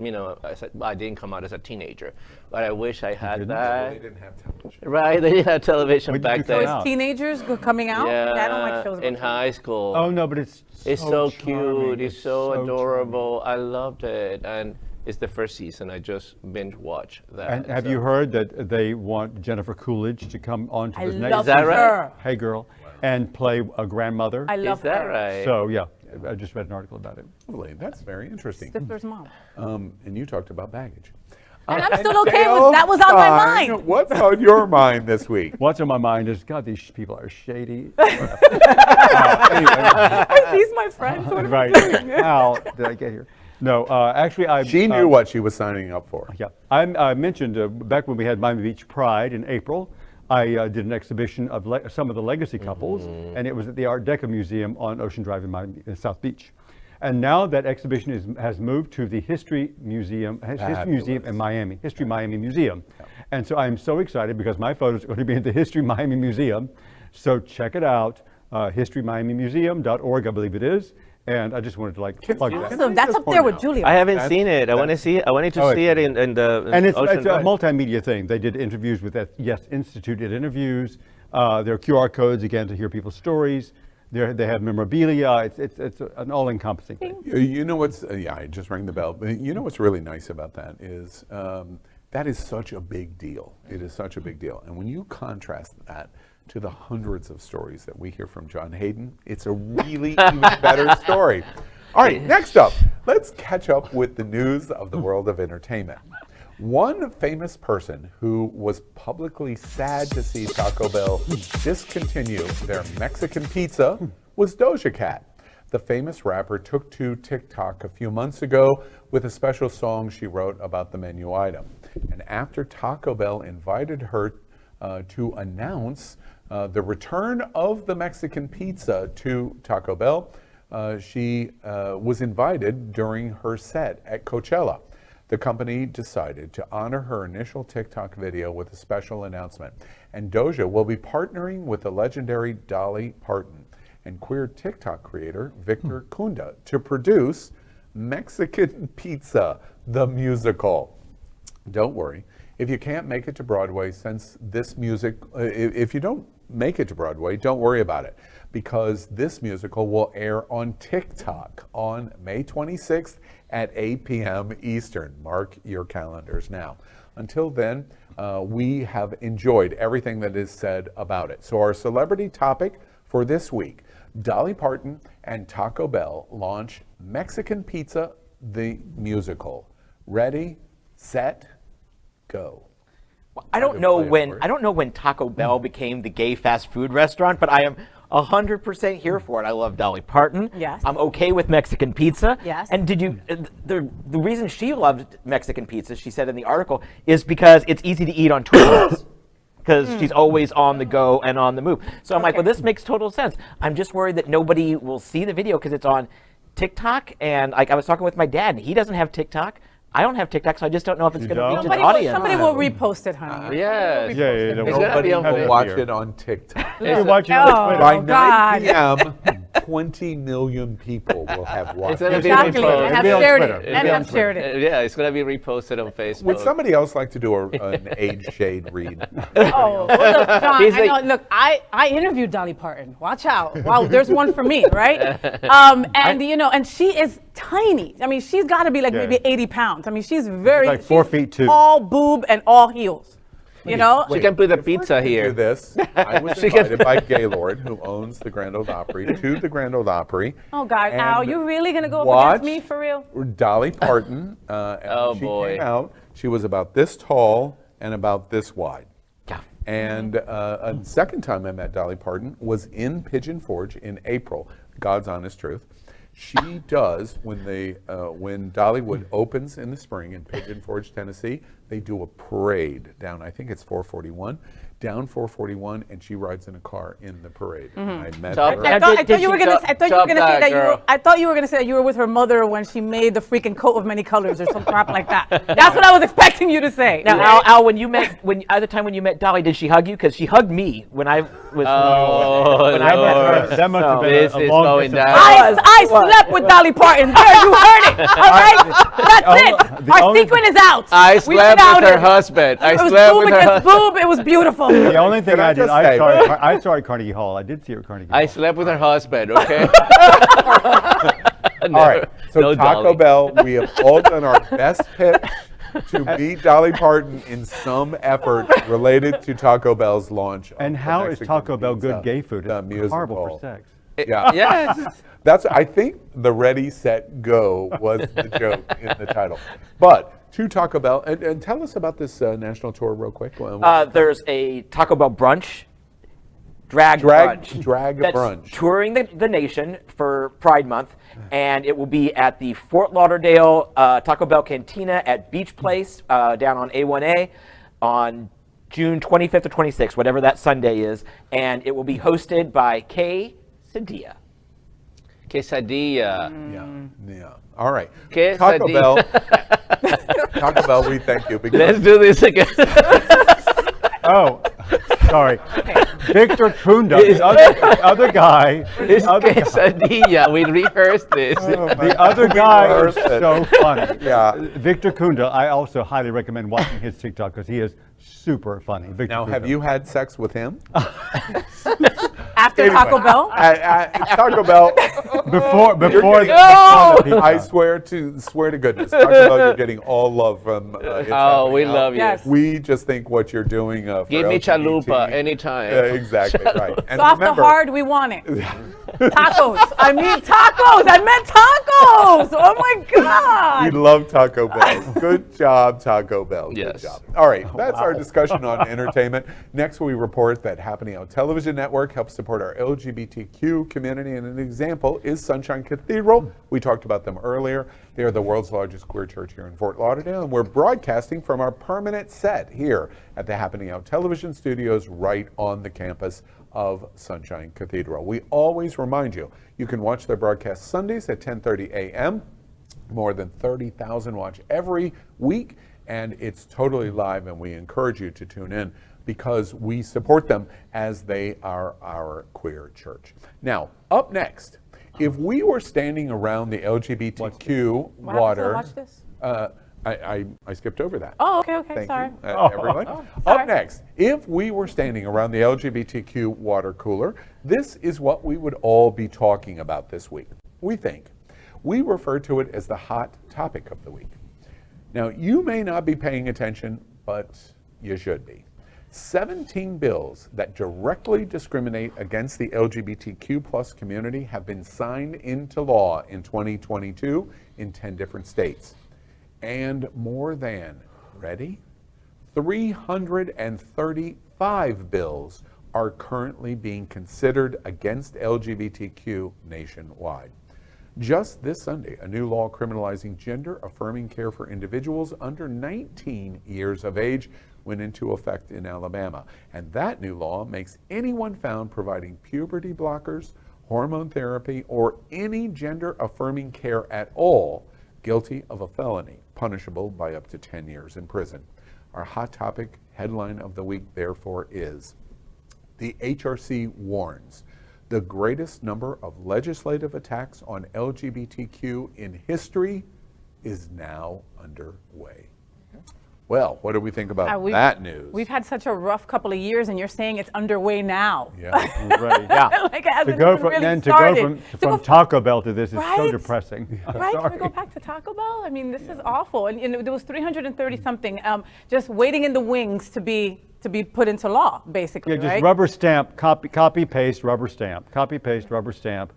E: I didn't come out as a teenager, but I wish I had
A: They
E: that.
A: didn't have television.
E: Right, they didn't have television
D: When did
E: back
D: you come
E: then.
B: So
D: out?
B: it's teenagers coming out?
E: Yeah,
B: I don't like shows about
E: in high school.
D: Oh no, but it's
E: so cute.
D: charming.
E: It's so adorable.
D: charming.
E: I loved it, and it's the first season. I just binge watched that.
D: And have
E: so-
D: you heard that they want Jennifer Coolidge to come on to
B: I
D: this
B: love
D: next
E: Is that
B: her.
E: right?
D: Hey Girl, and play a grandmother?
B: I love
E: Is that
B: her.
E: right?
D: So yeah, I just read an article about it.
A: Lovely. That's very interesting.
B: Stifler's mom.
A: And you talked about baggage.
B: And I'm still okay
A: Dale
B: with that. Was on my
A: Stine,
B: mind.
A: What's on your mind this week?
D: What's on my mind is, God, these people are shady.
B: Are these my friends? What am I
D: Right.
B: doing?
D: How did I get here? No, actually, I.
A: She knew what she was signing up for.
D: Yeah, I mentioned back when we had Miami Beach Pride in April, I did an exhibition of some of the legacy couples, and it was at the Art Deco Museum on Ocean Drive in South Beach. And now that exhibition has moved to the History Museum in Miami, History Miami Museum. And so I'm so excited because my photos are going to be in the History Miami Museum. So check it out, historymiamimuseum.org, I believe it is. And I just wanted to plug that.
B: Awesome. That's up there with Julia.
E: I haven't seen it. I want to see it. I wanted to see it in the
D: And it's
E: Ocean
D: a
E: Drive.
D: multimedia thing. They did interviews with that Yes Institute, did interviews. There are QR codes again to hear people's stories. They have memorabilia. It's an all-encompassing thing.
A: You know what's, I just rang the bell. But you know what's really nice about that is that is such a big deal. It is such a big deal. And when you contrast that to the hundreds of stories that we hear from John Hayden, it's a really even better story. All right, next up, let's catch up with the news of the world of entertainment. One famous person who was publicly sad to see Taco Bell discontinue their Mexican pizza was Doja Cat. The famous rapper took to TikTok a few months ago with a special song she wrote about the menu item. And after Taco Bell invited her to announce the return of the Mexican pizza to Taco Bell, she was invited during her set at Coachella. The company decided to honor her initial TikTok video with a special announcement. And Doja will be partnering with the legendary Dolly Parton and queer TikTok creator Victor Kunda to produce Mexican Pizza, the musical. Don't worry, if you can't make it to Broadway, since this music, if you don't make it to Broadway, don't worry about it, because this musical will air on TikTok on May 26th at 8 p.m. Eastern. Mark your calendars now. Until then, we have enjoyed everything that is said about it. So our celebrity topic for this week: Dolly Parton and Taco Bell launch Mexican Pizza, the musical. Ready, set, go.
C: I don't know when Taco Bell became the gay fast food restaurant, but I am 100% here for it. I love Dolly Parton.
B: Yes.
C: I'm okay with Mexican pizza.
B: Yes.
C: And did you? The reason she loved Mexican pizza, she said in the article, is because it's easy to eat on tours. Because she's always on the go and on the move. So I'm like, well, this makes total sense. I'm just worried that nobody will see the video because it's on TikTok. And like I was talking with my dad, and he doesn't have TikTok. I don't have TikTok, so I just don't know if it's going to reach an audience.
B: Somebody will repost it, honey.
E: Yes.
D: Yeah.
E: It's gonna be on
A: Will
E: Facebook.
A: watch it on TikTok.
D: You're watching on Twitter.
A: By
B: God.
A: 9 p.m., 20 million people will have watched
E: It's gonna
A: it.
E: be
B: Exactly.
E: reposted.
B: And have
D: It'll be on
B: shared
D: Twitter.
B: it.
D: It'll
B: And
D: be on
B: have shared it.
E: Yeah, it's gonna be reposted on Facebook.
A: Would somebody else like to do an age shade read?
B: Oh, well, look, John,
E: He's
B: I know,
E: like-
B: look, I interviewed Dolly Parton. Watch out. Wow, there's one for me, right? And you know, and she is tiny. I mean, she's got to be like
D: Yeah.
B: maybe 80 pounds. I mean, she's very
D: like 4'2".
B: all boob and all heels. You know?
E: She can put the pizza
A: Do
E: here.
A: this. I was invited by Gaylord, who owns the Grand Ole Opry, to the Grand Ole Opry.
B: Oh God,
A: And
B: Al, you really gonna go up
A: watch
B: against me for real?
A: Dolly Parton.
E: Oh,
A: she
E: boy.
A: came out. She was about this tall and about this wide.
C: Yeah.
A: And a second time I met Dolly Parton was in Pigeon Forge in April. God's honest truth. She does when Dollywood opens in the spring in Pigeon Forge, Tennessee. They do a parade down. I think it's 441. Down 441, and she rides in a car in the parade. And I met
E: Top-
A: her.
B: I thought
E: Did
B: you were
E: she
B: gonna.
E: chop-
B: I thought you were
E: chop
B: gonna
E: that
B: say that you were.
E: girl?
B: I thought you were gonna say that you were with her mother when she made the freaking coat of many colors or some crap like that. That's what I was expecting you to say.
C: Now, Al, when you met, other time when you met Dolly, did she hug you? Because she hugged me when I was.
E: Oh,
C: when I met her.
D: That must have been
E: This
D: a
E: is
D: long
E: going
D: distance.
E: down.
B: I slept with Dolly Parton. There, you heard it. All right, that's it.
D: the
B: Our
D: only-
B: secret is out.
E: I
B: We've
E: slept
B: been
E: with her
B: outed.
E: husband. I
B: It was
E: slept
B: boob
E: with her
B: against
E: husband.
B: boob. It was beautiful.
D: The only thing
A: Can I
D: I did,
A: just say-
D: I saw her at Carnegie Hall. I did see her at Carnegie Hall.
E: I slept with her husband, okay?
A: All right. So
E: No
A: Taco
E: Dolly.
A: Bell, we have all done our best pitch to beat Dolly Parton in some effort related to Taco Bell's launch. of
D: And
A: the
D: how is
A: Mexican
D: Taco Bell
A: pizza,
D: good gay food?
A: the
D: It's horrible
A: musical.
D: for sex.
A: Yeah.
E: Yes.
A: That's. I think the Ready, Set, Go was the joke in the title. But to Taco Bell, and tell us about this national tour real quick.
C: There's a Taco Bell brunch, drag
A: Drag
C: brunch, that's
A: brunch.
C: touring the nation for Pride Month, and it will be at the Fort Lauderdale Taco Bell Cantina at Beach Place down on A1A on June 25th or 26th, whatever that Sunday is, and it will be hosted by Quesadilla.
E: Quesadilla.
A: Yeah. All right.
E: Quesadilla.
A: Taco Bell. Taco Bell, we thank you because
E: Let's do this again.
D: Oh, sorry. Victor Kunda, the other guy.
E: It's
D: The other guy.
E: quesadilla. We rehearsed this.
D: The other guy is
A: rehearsed it.
D: so funny.
A: Yeah.
D: Victor Kunda, I also highly recommend watching his TikTok because he is super funny. Victor
A: Now, have
D: Kunda.
A: you had sex with him?
B: After Taco Bell.
A: At Taco Bell,
D: before
A: getting-
D: the pizza.
A: I swear to goodness, Taco Bell, you're getting all love from. It's
E: Oh, we
A: Happening Out.
E: love you.
B: Yes.
A: We just think what you're doing. For
E: Give me
A: LGBT.
E: chalupa anytime.
A: Exactly right. And
B: Soft
A: remember,
B: to hard, we want it. Tacos. I mean tacos. I meant tacos. Oh my
A: we
B: God.
A: love Taco Bell. Good job, Taco Bell. Good
E: Yes.
A: job. All right, that's our discussion on entertainment. Next, we report that Happening Out Television Network helps support our LGBTQ community, and an example is Sunshine Cathedral. We talked about them earlier. They are the world's largest queer church here in Fort Lauderdale, and we're broadcasting from our permanent set here at the Happening Out Television Studios right on the campus of Sunshine Cathedral. We always remind you, you can watch their broadcast Sundays at 10:30 a.m. More than 30,000 watch every week, and it's totally live, and we encourage you to tune in because we support them as they are our queer church. Now, up next, if we were standing around the LGBTQ
B: What happened to
A: water,
B: watch this?
A: I skipped over that.
B: Oh, okay,
A: Thank
B: sorry.
A: you, everyone.
B: sorry.
A: Up next, if we were standing around the LGBTQ water cooler, this is what we would all be talking about this week. We think. We refer to it as the hot topic of the week. Now, you may not be paying attention, but you should be. 17 bills that directly discriminate against the LGBTQ plus community have been signed into law in 2022 in 10 different states. And more than, ready? 335 bills are currently being considered against LGBTQ nationwide. Just this Sunday, a new law criminalizing gender-affirming care for individuals under 19 years of age went into effect in Alabama. And that new law makes anyone found providing puberty blockers, hormone therapy, or any gender-affirming care at all guilty of a felony, punishable by up to 10 years in prison. Our hot topic headline of the week, therefore, is the HRC warns the greatest number of legislative attacks on LGBTQ in history is now underway. Well, what do we think about that news?
B: We've had such a rough couple of years, and you're saying it's underway now.
A: Yeah,
D: right. Yeah.
B: Like it hasn't
D: To go
B: even
D: from
B: really
D: then
B: started.
D: to go from Taco Bell to this is so
B: Right?
D: depressing.
B: Right? Can we
D: Sorry.
B: go back to Taco Bell? I mean, this is awful. And there was 330 something just waiting in the wings to be put into law, basically.
D: Yeah, just
B: right?
D: rubber stamp, copy paste, rubber stamp, copy paste, rubber stamp.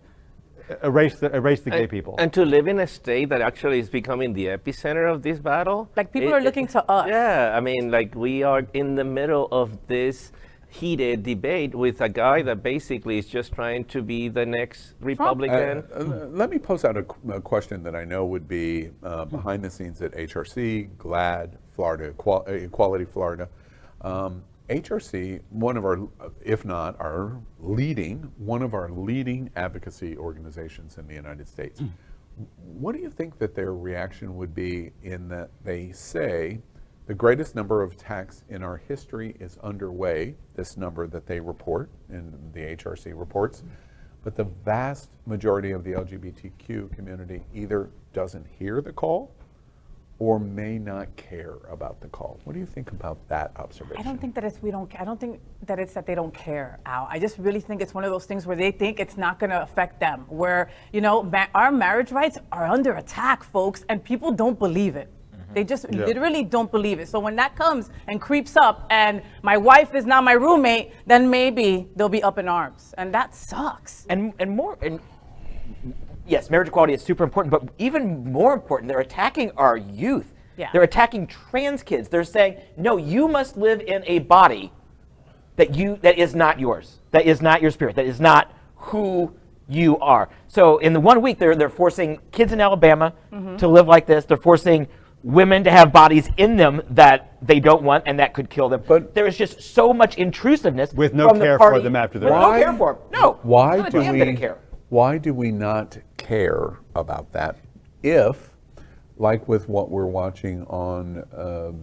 D: Erase the gay people.
E: And to live in a state that actually is becoming the epicenter of this battle.
B: Like people are looking to us.
E: Yeah, I mean, like we are in the middle of this heated debate with a guy that basically is just trying to be the next Republican.
A: let me pose out a question that I know would be behind the scenes at HRC, GLAAD, Florida, Equality Florida. HRC, one of our, if not our leading, one of our leading advocacy organizations in the United States. What do you think that their reaction would be in that they say the greatest number of attacks in our history is underway, this number that they report and the HRC reports, but the vast majority of the LGBTQ community either doesn't hear the call or may not care about the call. What do you think about that observation?
B: I don't think that I don't think that it's that they don't care, Al. I just really think it's one of those things where they think it's not going to affect them. Where our marriage rights are under attack, folks, and people don't believe it. They just literally don't believe it. So when that comes and creeps up, and my wife is now my roommate, then maybe they'll be up in arms, and that sucks.
C: And yes, marriage equality is super important, but even more important, they're attacking our youth.
B: Yeah.
C: They're attacking trans kids. They're saying, no, you must live in a body that is not yours, that is not your spirit, that is not who you are. So in the 1 week, they're forcing kids in Alabama to live like this. They're forcing women to have bodies in them that they don't want and that could kill them. But there is just so much intrusiveness
D: with no
C: from
D: care
C: the party,
D: for them after that.
C: with no care for them. No.
A: Why
C: do we care?
A: Why do we not care about that if, like with what we're watching on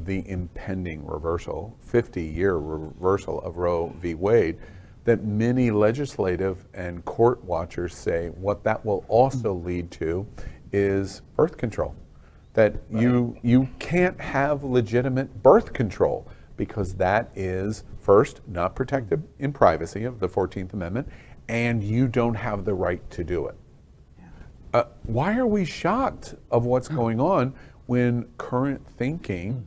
A: the impending reversal, 50-year reversal of Roe v. Wade, that many legislative and court watchers say what that will also lead to is birth control. That you can't have legitimate birth control because that is, first, not protected in privacy of the 14th Amendment, and you don't have the right to do it. Why are we shocked of what's going on when current thinking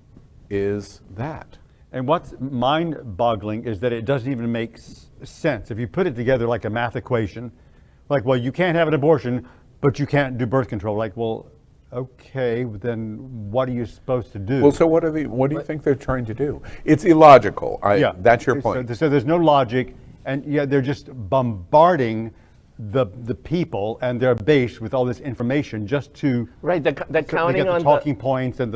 A: is that?
D: And what's mind-boggling is that it doesn't even make sense. If you put it together like a math equation, like, well, you can't have an abortion, but you can't do birth control. Like, well, okay, then what are you supposed to do?
A: Well, so what do you think they're trying to do? It's illogical. That's your point.
D: So there's no logic, and they're just bombarding the people and their base with all this information just to
E: they're counting on
D: talking points and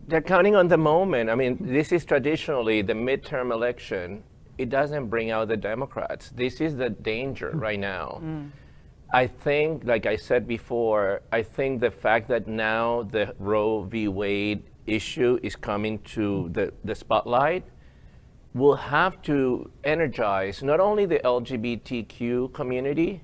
E: they're counting on the moment. I mean, this is traditionally the midterm election. It doesn't bring out the Democrats. This is the danger right now. I think, like I said before, I think the fact that now the Roe v. Wade issue is coming to the spotlight will have to energize not only the LGBTQ community,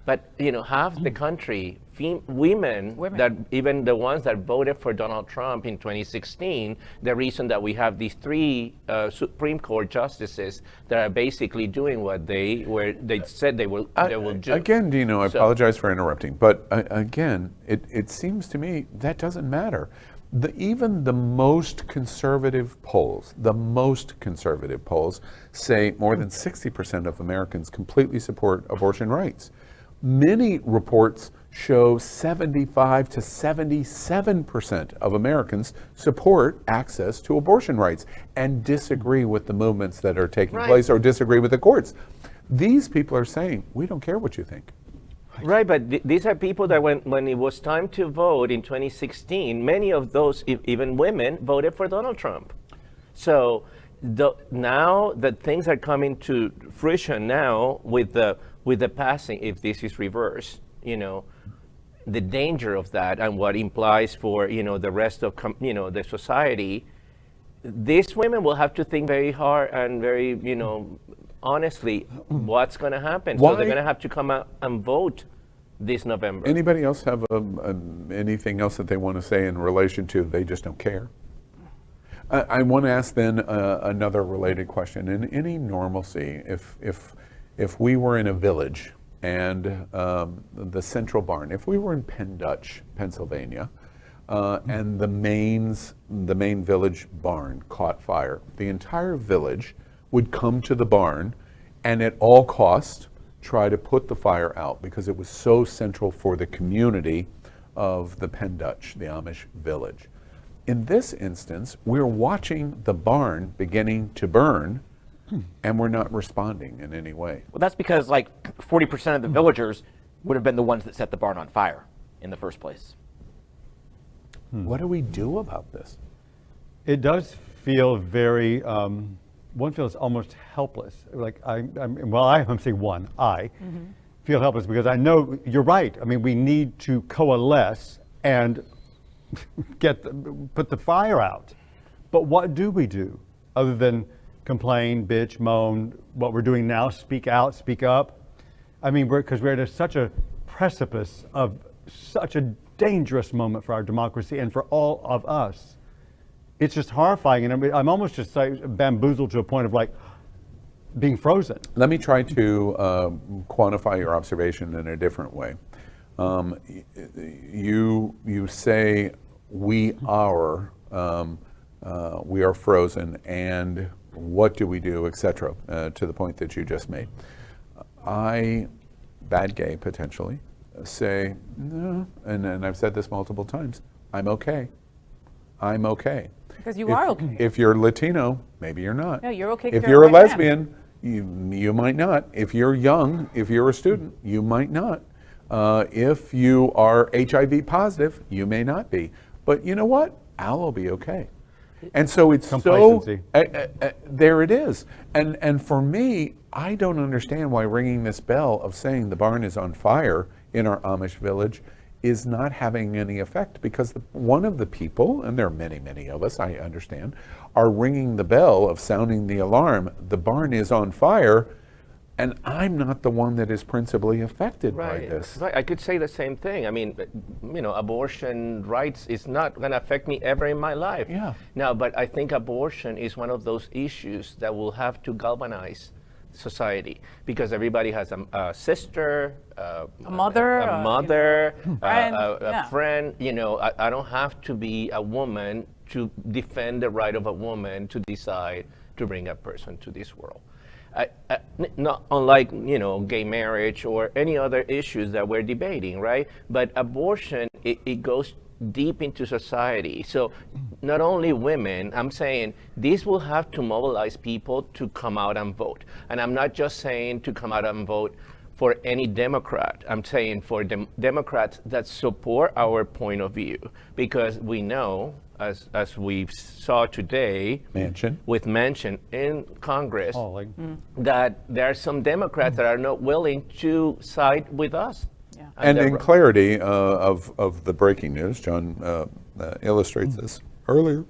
E: but half the country, women that even the ones that voted for Donald Trump in 2016, the reason that we have these 3 Supreme Court justices that are basically doing what they said they will do.
A: Again, Dino, I apologize for interrupting, but again, it seems to me that doesn't matter. Even the most conservative polls, say more than 60% of Americans completely support abortion rights. Many reports show 75 to 77% of Americans support access to abortion rights and disagree with the movements that are taking place or disagree with the courts. These people are saying, we don't care what you think.
E: Right, but these are people that when it was time to vote in 2016, many of those, even women, voted for Donald Trump. So now that things are coming to fruition now with the passing, if this is reversed, the danger of that and what implies for, the rest of, the society, these women will have to think very hard and very, honestly, what's going to happen.
A: Why?
E: So they're going to have to come out and vote this November.
A: Anybody else have anything else that they want to say in relation to they just don't care? I want to ask then another related question. In any normalcy, if we were in a village and the central barn, if we were in Penn Dutch, Pennsylvania, and the main village barn caught fire, the entire village would come to the barn and at all costs try to put the fire out because it was so central for the community of the Penn Dutch, the Amish village. In this instance, we're watching the barn beginning to burn and we're not responding in any way.
C: Well, that's because like 40% of the villagers would have been the ones that set the barn on fire in the first place.
A: What do we do about this?
D: It does feel very, one feels almost helpless. Like I'm saying one, I feel helpless because I know you're right. I mean, we need to coalesce and put the fire out. But what do we do other than complain, bitch, moan, what we're doing now, speak out, speak up? I mean, because we're at such a precipice of such a dangerous moment for our democracy and for all of us. It's just horrifying, and I'm almost just like bamboozled to a point of like being frozen.
A: Let me try to quantify your observation in a different way. You say we are frozen, and what do we do, etc. To the point that you just made. I, bad gay potentially, say no, and I've said this multiple times. I'm okay. I'm okay.
B: Because you are okay.
A: If you're Latino, maybe you're not.
B: No, you're okay.
A: If you're a lesbian, you might not. If you're young, if you're a student, you might not. If you are HIV positive, you may not be. But you know what? I'll be okay. And so it's
D: complacency.
A: There it is. And for me, I don't understand why ringing this bell of saying the barn is on fire in our Amish village is not having any effect, because one of the people, and there are many, many of us, I understand, are ringing the bell of sounding the alarm. The barn is on fire, and I'm not the one that is principally affected by this.
E: Right. I could say the same thing. I mean, abortion rights is not going to affect me ever in my life.
A: Yeah.
E: No, but I think abortion is one of those issues that will have to galvanize society, because everybody has a sister,
B: a mother,
E: a friend. I don't have to be a woman to defend the right of a woman to decide to bring a person to this world. Not unlike gay marriage or any other issues that we're debating, right? But abortion, it goes deep into society. So not only women, I'm saying this will have to mobilize people to come out and vote. And I'm not just saying to come out and vote for any Democrat. I'm saying for Democrats that support our point of view, because we know, as we saw today, with Manchin in Congress, that there are some Democrats that are not willing to side with us.
B: Yeah.
A: And in clarity of the breaking news, John illustrates this earlier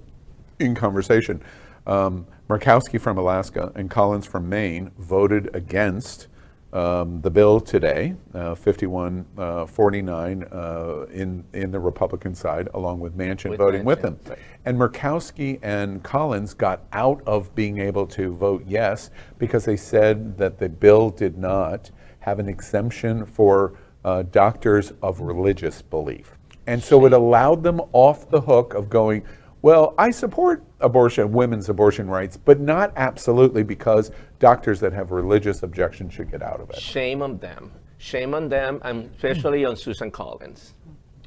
A: in conversation. Murkowski from Alaska and Collins from Maine voted against the bill today, 51-49 in the Republican side, along with Manchin voting with them.
E: Right.
A: And Murkowski and Collins got out of being able to vote yes because they said that the bill did not have an exemption for doctors of religious belief. And so it allowed them off the hook of going, well, I support abortion, women's abortion rights, but not absolutely, because doctors that have religious objections should get out of it.
E: Shame on them. Shame on them, and especially on Susan Collins.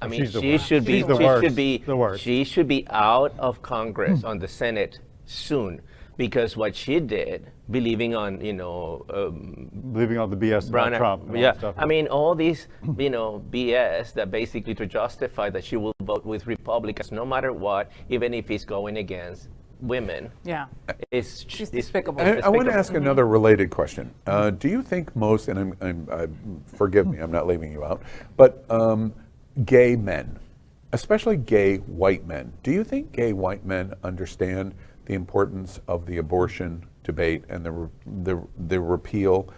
E: I mean,
D: She's the
E: she
D: worst.
E: should be.
D: She's the
E: She
D: worst.
E: should be.
D: The worst.
E: She should be out of Congress on the Senate soon, because what she did, believing on
D: Leaving all the BS about Trump. And all
E: yeah,
D: that stuff.
E: I mean all these BS that basically to justify that she will vote with Republicans no matter what, even if he's going against women.
B: Yeah.
E: It's
B: despicable.
A: I want to ask another related question. Do you think most, and forgive me, I'm not leaving you out, but gay men, especially gay white men, do you think gay white men understand the importance of the abortion debate and the repeal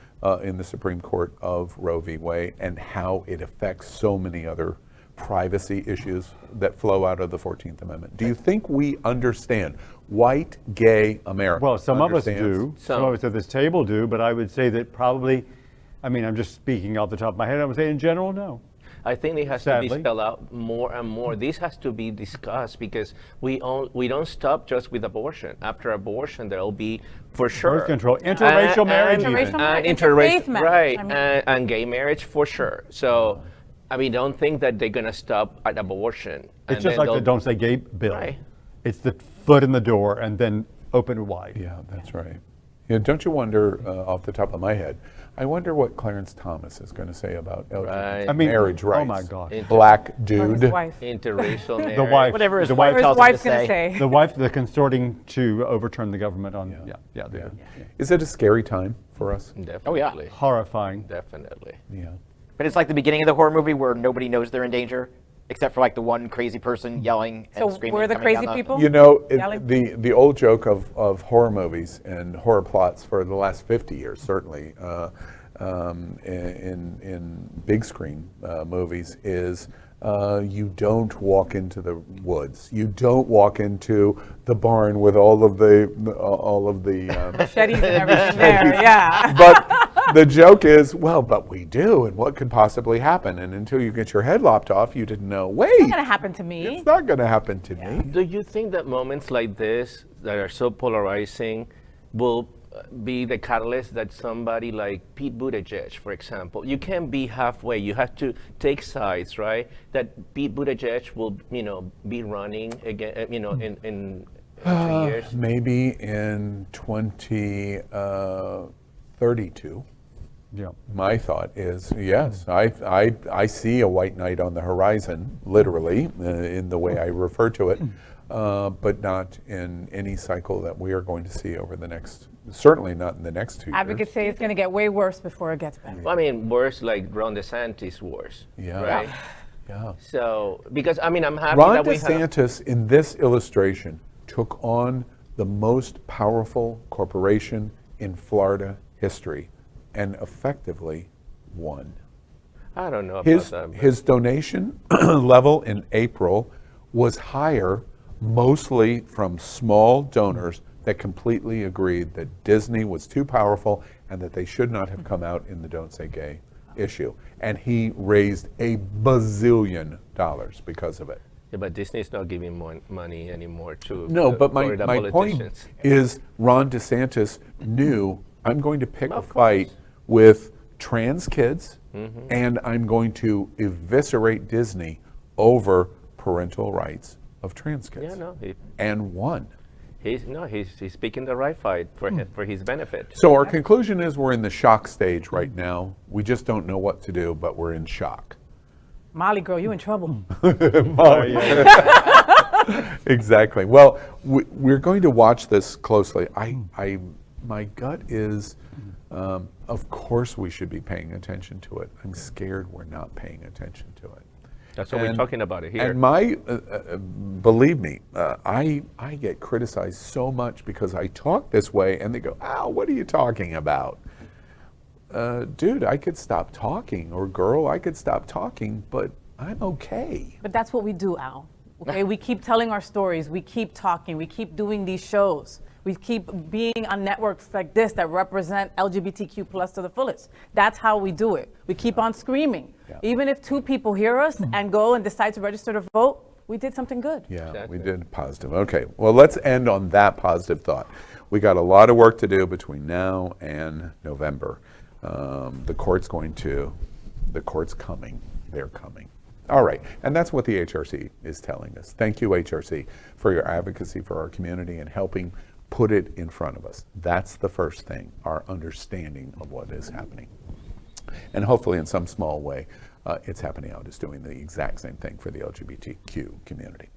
A: in the Supreme Court of Roe v. Wade, and how it affects so many other privacy issues that flow out of the 14th Amendment? Do you think we understand, white gay America?
D: Well, some of us
A: understands?
D: do. Some of us at this table do, but I would say that probably, I mean, I'm just speaking off the top of my head, I would say in general, no.
E: I think it has to be spelled out more and more. This has to be discussed, because we don't stop just with abortion. After abortion, there will be, for sure,
D: Birth control, interracial marriage,
B: Interracial marriage,
E: interracial,
B: interfaith marriage.
E: right,
B: I mean-
E: and gay marriage for sure. So, I mean, don't think that they're gonna stop at abortion.
D: It's just like the Don't Say Gay bill.
E: Right.
D: It's the foot in the door and then open it wide.
A: Yeah, that's right. Yeah, don't you wonder, off the top of my head, I wonder what Clarence Thomas is going to say about LGBT
E: Right.
D: I mean,
A: marriage rights.
D: oh my God.
A: Black
B: Or
A: dude.
B: his wife.
E: interracial marriage.
D: The wife.
C: Whatever his
D: the
C: wife
B: Or his
C: tells him
B: wife's
C: to
B: going to
C: say.
B: say.
D: The wife, the consorting to overturn the government on, yeah.
A: Is it a scary time for us?
E: Definitely.
C: Oh, yeah.
D: Horrifying.
E: Definitely.
A: Yeah.
C: But it's like the beginning of the horror movie where nobody knows they're in danger, except for like the one crazy person yelling and
B: So
C: screaming.
B: we're the
C: coming
B: crazy
C: down
B: people?
A: You know,
B: Yelling?
A: the old joke of horror movies and horror plots for the last 50 years, certainly, in big screen movies, is you don't walk into the woods. You don't walk into the barn with all of the
B: Machetes and everything there, yeah.
A: But the joke is, well, but we do, and what could possibly happen? And until you get your head lopped off, you didn't know, wait,
B: It's not going to happen to me.
A: it's not going to happen to me.
E: Do you think that moments like this that are so polarizing will be the catalyst that somebody like Pete Buttigieg, for example, you can't be halfway. You have to take sides, right? That Pete Buttigieg will, be running again, in 2 years.
A: Maybe in 2032.
D: Yeah.
A: My thought is, yes, I see a white knight on the horizon, literally, in the way I refer to it, but not in any cycle that we are going to see over the next, certainly not in the next 2 years.
B: Advocates say it's going to get way worse before it gets better.
E: I mean, worse like Ron DeSantis worse,
A: Yeah.
E: right?
A: Yeah.
E: So, because I'm happy
A: Ron
E: that we have.
A: DeSantis, in this illustration, took on the most powerful corporation in Florida history and effectively won.
E: I don't know about
A: His
E: that. but-
A: his donation level in April was higher, mostly from small donors that completely agreed that Disney was too powerful and that they should not have come out in the Don't Say Gay issue. And he raised $1 bazillion because of it.
E: Yeah, but Disney's not giving money anymore to
A: No, but
E: Florida
A: my point
E: politicians.
A: is Ron DeSantis knew, I'm going to pick a
E: Of
A: fight
E: course.
A: with trans kids, and I'm going to eviscerate Disney over parental rights of trans kids.
E: Yeah, no,
A: And won.
E: he's picking the right fight for his benefit.
A: So our conclusion is we're in the shock stage right now. We just don't know what to do, but we're in shock.
B: Molly, girl, you in trouble.
A: Exactly. Well, we're going to watch this closely. My gut is, of course we should be paying attention to it. I'm scared we're not paying attention to it.
E: That's what we're talking about it here.
A: And believe me, I get criticized so much because I talk this way, and they go, "Ow, what are you talking about?" Dude, I could stop talking, or girl, I could stop talking, but I'm okay.
B: But that's what we do, Al. Okay, we keep telling our stories. We keep talking. We keep doing these shows. We keep being on networks like this that represent LGBTQ plus to the fullest. That's how we do it. We keep on screaming. Yeah. Even if 2 people hear us and go and decide to register to vote, we did something good.
A: Yeah,
E: exactly.
A: We did positive. Okay, well, let's end on that positive thought. We got a lot of work to do between now and November. The court's coming. They're coming. All right, and that's what the HRC is telling us. Thank you, HRC, for your advocacy for our community and helping put it in front of us. That's the first thing, our understanding of what is happening. And hopefully in some small way, It's Happening Out is doing the exact same thing for the LGBTQ community.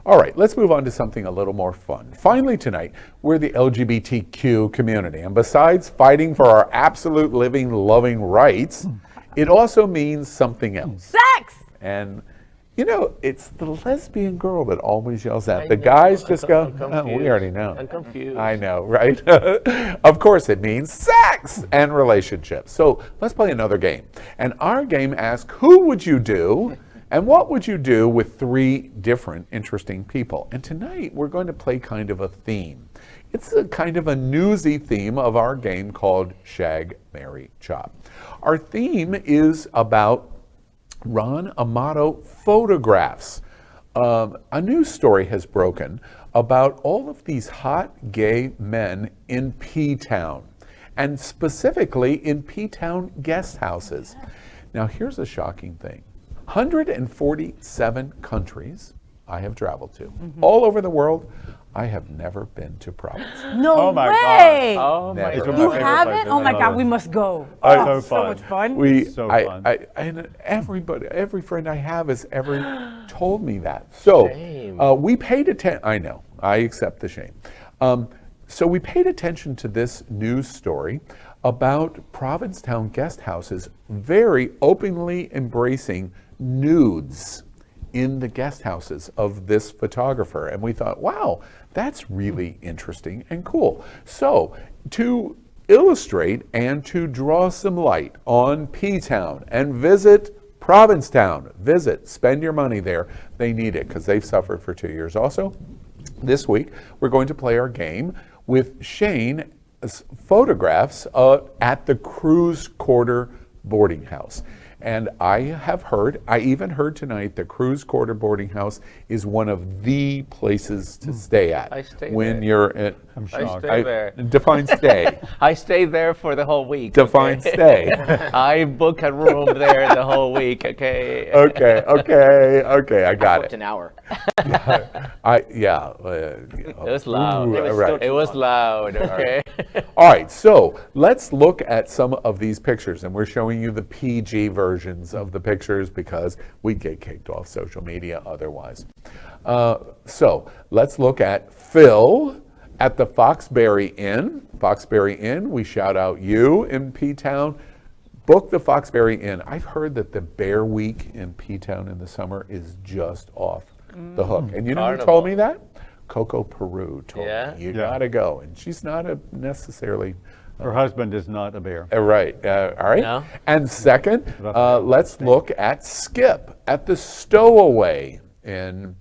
A: All right, let's move on to something a little more fun. Finally tonight, we're the LGBTQ community. And besides fighting for our absolute living, loving rights, it also means something else.
B: Sex!
A: And you know, it's the lesbian girl that always yells out. The guys just go, oh, we already know.
E: I'm confused.
A: I know, right? Of course it means sex and relationships. So let's play another game. And our game asks, who would you do and what would you do with 3 different interesting people? And tonight we're going to play kind of a theme. It's a kind of a newsy theme of our game called Shag, Marry, Chop. Our theme is about Ron Amato photographs. A news story has broken about all of these hot gay men in P-Town, and specifically in P-Town guest houses. Now here's a shocking thing. 147 countries I have traveled to, all over the world. I have never been to Providence.
B: No
D: Oh my
B: way!
E: Oh my
A: Never.
E: God.
B: You haven't? Oh my God, we must go. Oh, so much fun.
A: And every friend I have has ever told me that. So we paid attention. I know, I accept the shame. So we paid attention to this news story about Provincetown guest houses very openly embracing nudes in the guest houses of this photographer. And we thought, wow, that's really interesting and cool. So to illustrate and to draw some light on P-Town and visit Provincetown, spend your money there. They need it because they've suffered for 2 years. Also, this week, we're going to play our game with Shane's photographs at the Cruise Quarter boarding house. And I even heard tonight the Cruise Quarter boarding house is one of the places to stay at.
E: I stay
A: when
E: there.
A: You're at.
D: I'm shocked.
E: I stay there.
A: Define stay.
E: I stay there for the whole week.
A: Define stay.
E: I book a room there the whole week. Okay.
A: Okay. I got
C: Booked
A: it.
C: an hour.
E: It was loud.
A: Right.
E: It was loud. Okay.
A: All right, so let's look at some of these pictures, and we're showing you the PG versions of the pictures because we'd get kicked off social media otherwise. So let's look at Phil at the Foxbury Inn. Foxbury Inn, we shout out you in P-Town. Book the Foxbury Inn. I've heard that the Bear Week in P-Town in the summer is just off the hook. And you know who told me that? Coco Peru told me, you gotta go. And she's not necessarily...
D: Her husband is not a bear.
A: Right, all right. No. And second, let's look at Skip at the Stowaway in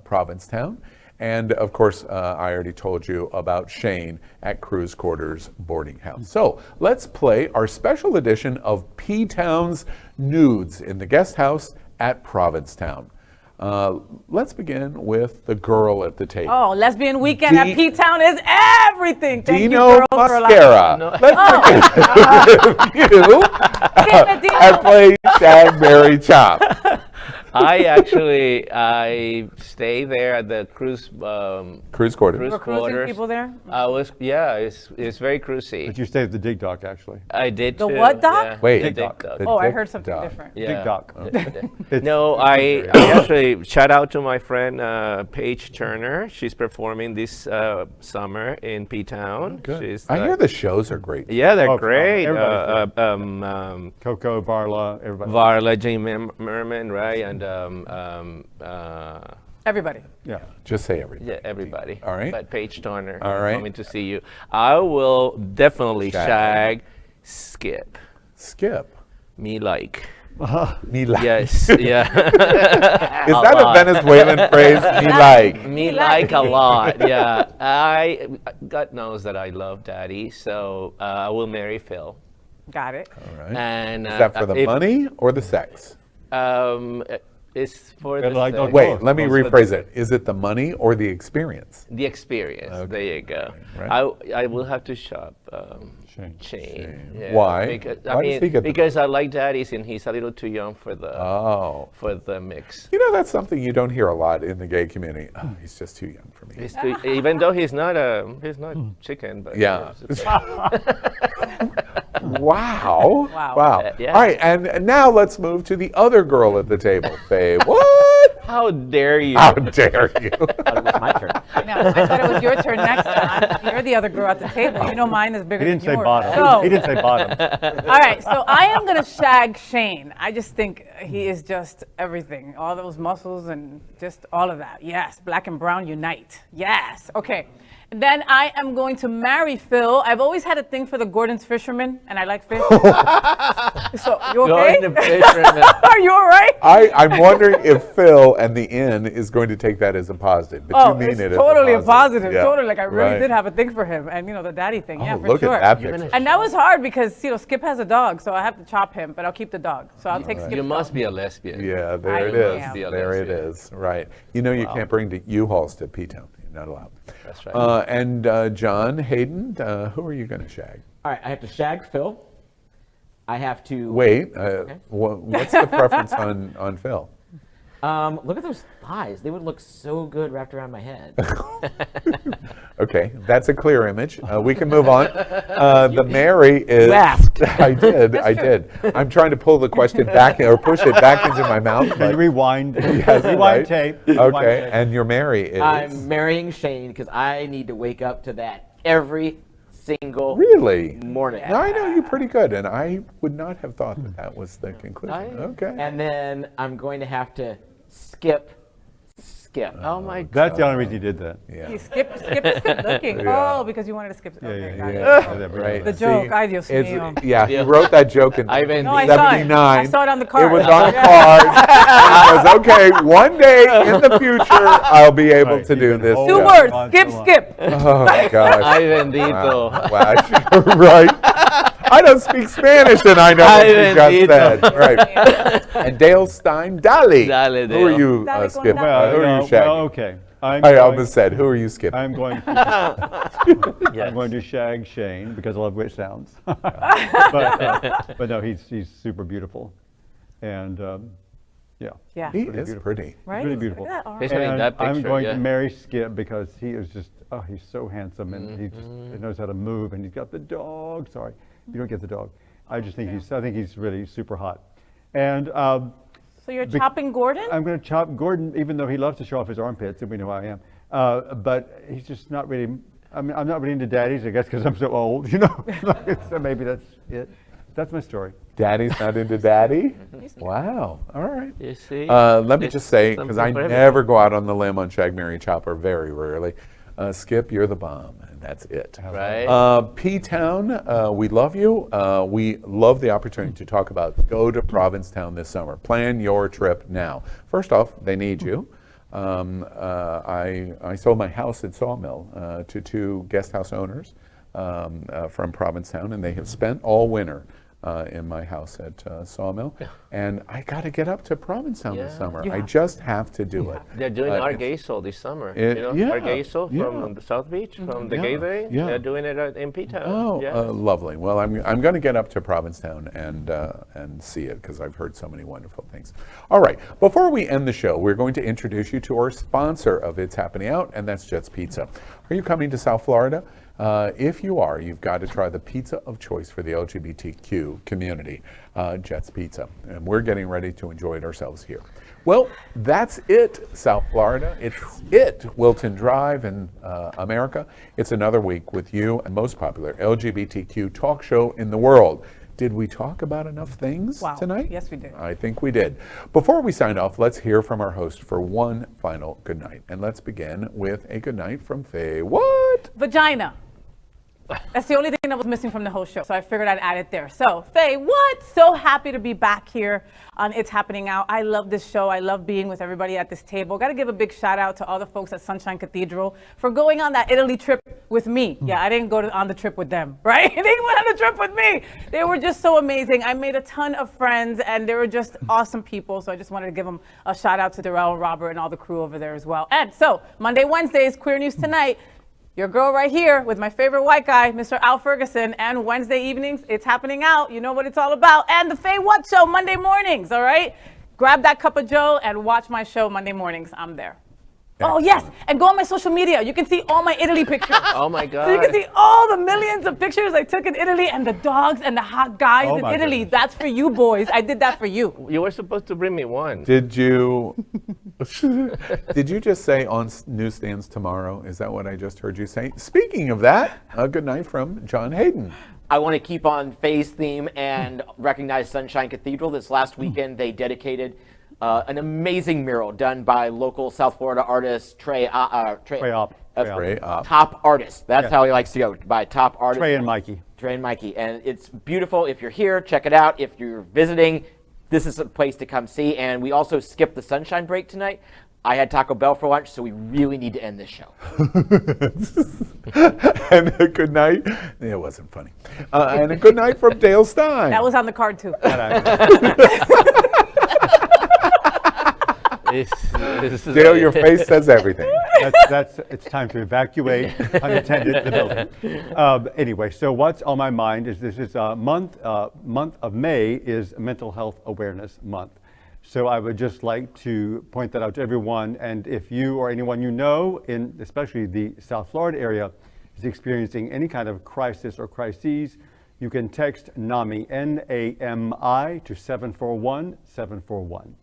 A: Provincetown. And of course, I already told you about Shane at Cruise Quarters boarding house. So let's play our special edition of P-Town's Nudes in the guest house at Provincetown. Let's begin with the girl at the table.
B: Oh, lesbian weekend at P-Town is everything. Thank
A: Dino
B: you, girls,
A: Mosquera.
E: No.
A: Let's begin with you and play Shag, Marry, Chop.
E: I stay there at the cruise
A: Cruise Quarters.
B: Were cruising people there?
E: It's very cruisy.
D: But you stayed at the Dig Dock, actually.
E: I did
B: The
E: too.
B: what dock?
E: Yeah.
A: Wait.
E: The
D: Dock.
E: Dig Dock.
B: Oh, I
A: Dick
B: heard something
A: Dock.
B: different.
E: Yeah.
D: Dig Dock.
E: No, I actually shout out to my friend Paige Turner. She's performing this summer in P-Town.
A: Good. I hear the shows are great.
E: Yeah, they're
D: Oh,
E: great.
D: everybody's Coco, Barla, everybody.
E: Varla, Jane Merman, right, and
B: Everybody.
D: Yeah.
A: Just say everything.
E: yeah, everybody.
A: All right.
E: But Paige Turner,
A: All right.
E: coming to see you. I will definitely
A: Shag.
E: shag Skip.
A: Skip.
E: Me like.
A: Me like.
E: Yes, yeah.
A: Is that a Venezuelan phrase? Me like.
E: Me like a lot, yeah. God knows that I love Daddy, so I will marry Phil.
B: Got it.
A: All right.
E: And
A: Is that for the money or the sex?
E: It's for
D: Better
E: the
D: like
E: sex.
A: Wait, let me rephrase it. Is it the money or the experience?
E: The experience. There you go.
A: Right.
E: I will have to shop
D: Shane.
E: Shane. Yeah,
A: Why?
E: Because,
A: Why does he get the-
E: because I like Daddy's and he's a little too young for the mix.
A: You know, that's something you don't hear a lot in the gay community. Oh, he's just too young for me.
E: He's too, even though he's not chicken, but
A: Yeah. Wow.
B: Wow.
A: Wow.
E: Yeah.
A: All right, and now let's move to the other girl at the table. FayWhat?
E: How dare you?
A: How dare you?
C: It's my turn.
B: No, I thought it was your turn next time. You're the other girl at the table. You know mine is bigger
D: He didn't
B: than
D: say
B: yours.
D: bottom.
B: So,
D: He didn't say bottom.
B: all right, so I am going to shag Shane. I just think he is just everything. All those muscles and just all of that. Yes, black and brown unite. Yes. Okay. And then I am going to marry Phil. I've always had a thing for the Gordon's fishermen, and I like fish. So, you okay?
E: Going to fisherman.
B: Are you all right?
A: I'm wondering if Phil and the inn is going to take that as a positive. But you mean
B: it's
A: it
B: totally
A: as
B: a positive.
A: Yeah.
B: Totally. Like, I really
A: Right.
B: did have a thing for him. And, the daddy thing. Yeah,
A: Oh,
B: for
A: look
B: sure.
A: at that picture.
B: And that was hard because, Skip has a dog, so I have to chop him, but I'll keep the dog. So I'll take Skip's
E: You must
B: dog.
E: be a lesbian.
A: Yeah, there
B: I
A: it is.
B: am.
A: There it is. Right. You know you can't bring the U-Hauls to P-Town. You're not allowed.
E: That's right.
A: And John, Hayden, who are you going to shag?
C: All right, I have to shag Phil. I have to
A: Wait, what's the preference on Phil?
C: Look at those thighs. They would look so good wrapped around my head.
A: Okay, that's a clear image. We can move on. The Mary is.
C: You asked.
A: I did. I'm trying to pull the question back or push it back into my mouth.
D: Can
A: But
D: you rewind?
A: Yes,
D: Rewind
A: right.
D: tape. Rewind
A: Okay,
D: tape.
A: and your Mary is.
C: I'm marrying Shane because I need to wake up to that every single
A: Really?
C: morning.
A: Now, I know you pretty good, and I would not have thought that was the conclusion. Okay.
C: And then I'm going to have to skip.
E: Oh my God.
D: That's the only reason you did that.
A: Yeah.
B: Skip is good looking.
A: Yeah.
B: Oh, because you wanted to skip. Okay, got it.
A: Yeah, right.
B: The joke,
A: See,
B: ay, Dios
A: it's-
B: mío.
A: Yeah, he wrote that joke in
E: Ivan,
B: No, I saw it.
A: 79.
B: I saw it on the card.
A: It was on a card. And it was, okay, one day in the future, I'll be able
D: Right,
A: to
D: you
A: do
D: can
A: this.
D: hold
B: Two
D: Yeah.
B: words.
D: On
B: Skip,
D: so long.
B: skip.
A: Oh, my gosh.
E: Ay bendito.
A: Wow. Right. I don't speak Spanish, and I know what you
E: Ay,
A: just
E: bendito.
A: said. Right. And Dale Stine, Dale.
E: Dale,
A: Who are
E: Dale.
A: you,
B: Dale con
A: Skip?
B: Dale.
A: Who are you shagging?
D: okay.
A: I almost said, who are you skipping?
D: I'm going.
E: Yes.
D: I'm going to shag Shane because I love the way it sounds. but no, he's super beautiful, and yeah,
B: Yeah.
A: He is pretty.
B: Right?
D: really beautiful.
B: Look at that arm.
E: Especially in
D: And
E: that
D: I'm
E: picture,
D: going
E: yeah.
D: to marry Skip because he is just he's so handsome and he knows how to move and he's got the dog. Sorry, you don't get the dog. I just think I think he's really super hot, and.
B: So you're chopping Gordon?
D: I'm going to chop Gordon, even though he loves to show off his armpits, and we know how I am. But he's just not really. I mean, I'm not really into daddies, I guess, because I'm so old. So maybe that's it. That's my story.
A: Daddy's not into daddy? Wow. All right.
E: You see?
A: Let me
E: There's
A: just say, because I
E: something for
A: never go out on the limb on Shag, Marry, Chop, or very rarely. Skip, you're the bomb, and that's it.
E: Right.
A: P-Town, we love you. We love the opportunity to talk about go to Provincetown this summer. Plan your trip now. First off, they need you. I sold my house at Sawmill to two guest house owners from Provincetown, and they have spent all winter in my house at Sawmill. And I got to get up to Provincetown this
E: Yeah.
A: summer.
B: You
A: I
B: have
A: just have to do it.
E: They're doing
A: Uh,
E: our
A: it's-
E: gay soul this summer.
A: yeah,
E: Our gay soul
A: yeah.
E: from the South Beach, from the
A: Yeah,
E: Gateway.
A: yeah.
E: They're doing it in P-Town.
A: Oh,
E: yes.
A: lovely. Well, I'm going to get up to Provincetown and see it because I've heard so many wonderful things. All right. Before we end the show, we're going to introduce you to our sponsor of It's Happening Out, and that's Jets Pizza. Are you coming to South Florida? If you are, you've got to try the pizza of choice for the LGBTQ community, Jets Pizza. And we're getting ready to enjoy it ourselves here. Well, that's it, South Florida. It's it, Wilton Drive in America. It's another week with you and most popular LGBTQ talk show in the world. Did we talk about enough things tonight?
B: Yes, we did.
A: I think we did. Before we sign off, let's hear from our host for one final good night. And let's begin with a good night from FayWhat?
B: Vagina. That's the only thing that was missing from the whole show. So I figured I'd add it there. So, FayWhat? So happy to be back here on It's Happening Out. I love this show. I love being with everybody at this table. Got to give a big shout out to all the folks at Sunshine Cathedral for going on that Italy trip with me. Yeah, I didn't go on the trip with them, right? They went on the trip with me. They were just so amazing. I made a ton of friends, and they were just awesome people. So I just wanted to give them a shout out to Darrell and Robert and all the crew over there as well. And so, Monday, Wednesdays, Queer News Tonight. Your girl right here with my favorite white guy, Mr. Al Ferguson, and Wednesday evenings, It's Happening Out. You know what it's all about. And the FayWhat show Monday mornings, all right? Grab that cup of Joe and watch my show Monday mornings. I'm there. Oh, yes. And go on my social media. You can see all my Italy pictures.
E: Oh, my God.
B: So you can see all the millions of pictures I took in Italy and the dogs and the hot guys in Italy.
D: Goodness.
B: That's for you, boys. I did that for you.
E: You were supposed to bring me one.
A: Did you just say on newsstands tomorrow? Is that what I just heard you say? Speaking of that, a good night from John Hayden.
C: I want to keep on Faye's theme and recognize Sunshine Cathedral. This last weekend, they dedicated an amazing mural done by local South Florida artist Trey Top artist. That's how he likes to go, by top artist.
D: Trey and Mikey.
C: And it's beautiful. If you're here, check it out. If you're visiting, this is a place to come see. And we also skipped the sunshine break tonight. I had Taco Bell for lunch, so we really need to end this show.
A: And a good night. It wasn't funny. And a good night from Dale Stine.
B: That was on the card, too.
A: Dale, your face says everything.
D: It's time to evacuate unattended the building. Anyway, so what's on my mind is this is month of May is Mental Health Awareness Month. So I would just like to point that out to everyone. And if you or anyone you know, in especially the South Florida area, is experiencing any kind of crisis or crises, you can text NAMI, N-A-M-I, to 741-741.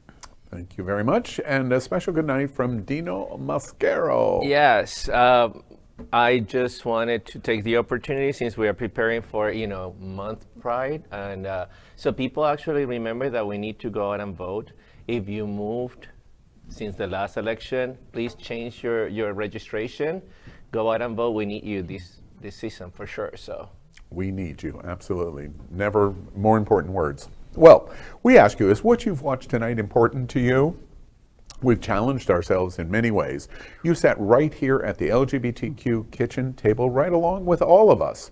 A: Thank you very much. And a special good night from Dino Mosquera.
E: Yes. I just wanted to take the opportunity, since we are preparing for, month Pride, and so people actually remember that we need to go out and vote. If you moved since the last election, please change your registration. Go out and vote. We need you this season for sure. So
A: we need you, absolutely. Never more important words. Well, we ask you, is what you've watched tonight important to you? We've challenged ourselves in many ways. You sat right here at the LGBTQ kitchen table right along with all of us.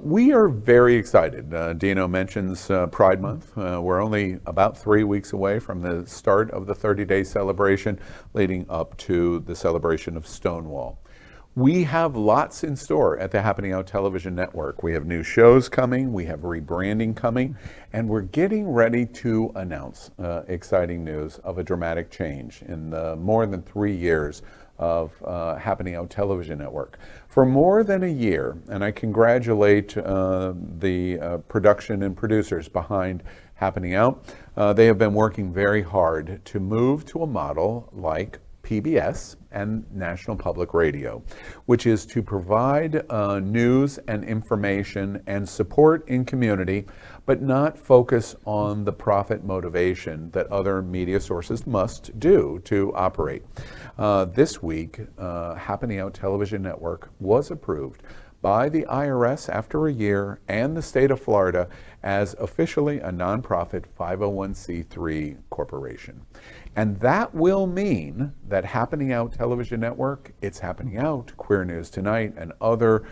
A: We are very excited. Dino mentions Pride Month. We're only about 3 weeks away from the start of the 30-day celebration leading up to the celebration of Stonewall. We have lots in store at the Happening Out Television Network. We have new shows coming, we have rebranding coming, and we're getting ready to announce exciting news of a dramatic change in the more than 3 years of Happening Out Television Network. For more than a year, and I congratulate the production and producers behind Happening Out, they have been working very hard to move to a model like PBS and National Public Radio, which is to provide news and information and support in community, but not focus on the profit motivation that other media sources must do to operate. This week, Happening Out Television Network was approved by the IRS after a year and the state of Florida as officially a nonprofit 501c3 corporation. And that will mean that Happening Out Television Network, It's Happening Out, Queer News Tonight, and other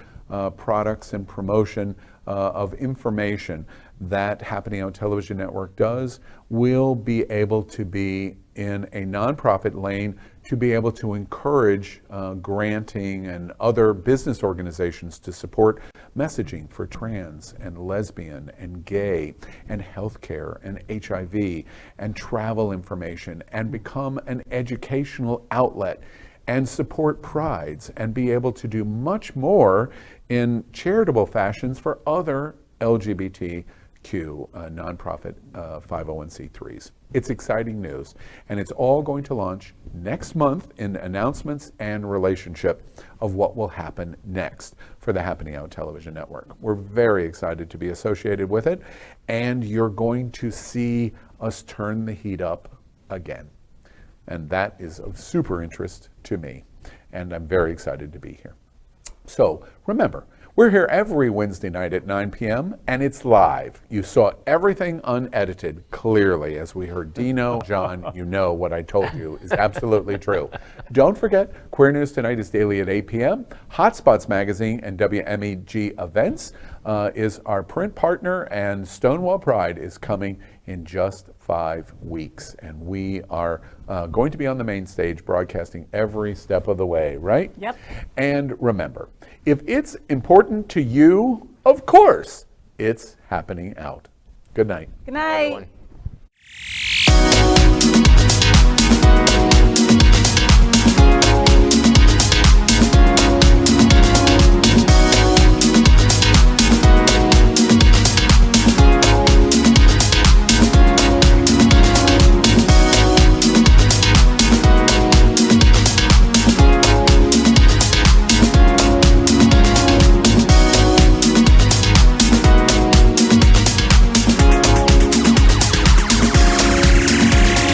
A: products and promotion of information that Happening Out Television Network does will be able to be in a nonprofit lane to be able to encourage granting and other business organizations to support messaging for trans and lesbian and gay and healthcare and HIV and travel information, and become an educational outlet and support prides and be able to do much more in charitable fashions for other LGBTQ nonprofit 501c3s. It's exciting news, and it's all going to launch next month in announcements and relationship of what will happen next for the Happening Out Television Network. We're very excited to be associated with it, and you're going to see us turn the heat up again. And that is of super interest to me, and I'm very excited to be here. So remember, We're here every Wednesday night at 9 p.m. and it's live. You saw everything unedited clearly. As we heard Dino, John, you know what I told you is absolutely true. Don't forget, Queer News Tonight is daily at 8 p.m. Hotspots Magazine and WMEG Events is our print partner, and Stonewall Pride is coming in just 5 weeks. And we are going to be on the main stage broadcasting every step of the way, right?
B: Yep.
A: And remember, if it's important to you, of course, it's happening out. Good night.
B: Good night.
E: Everyone.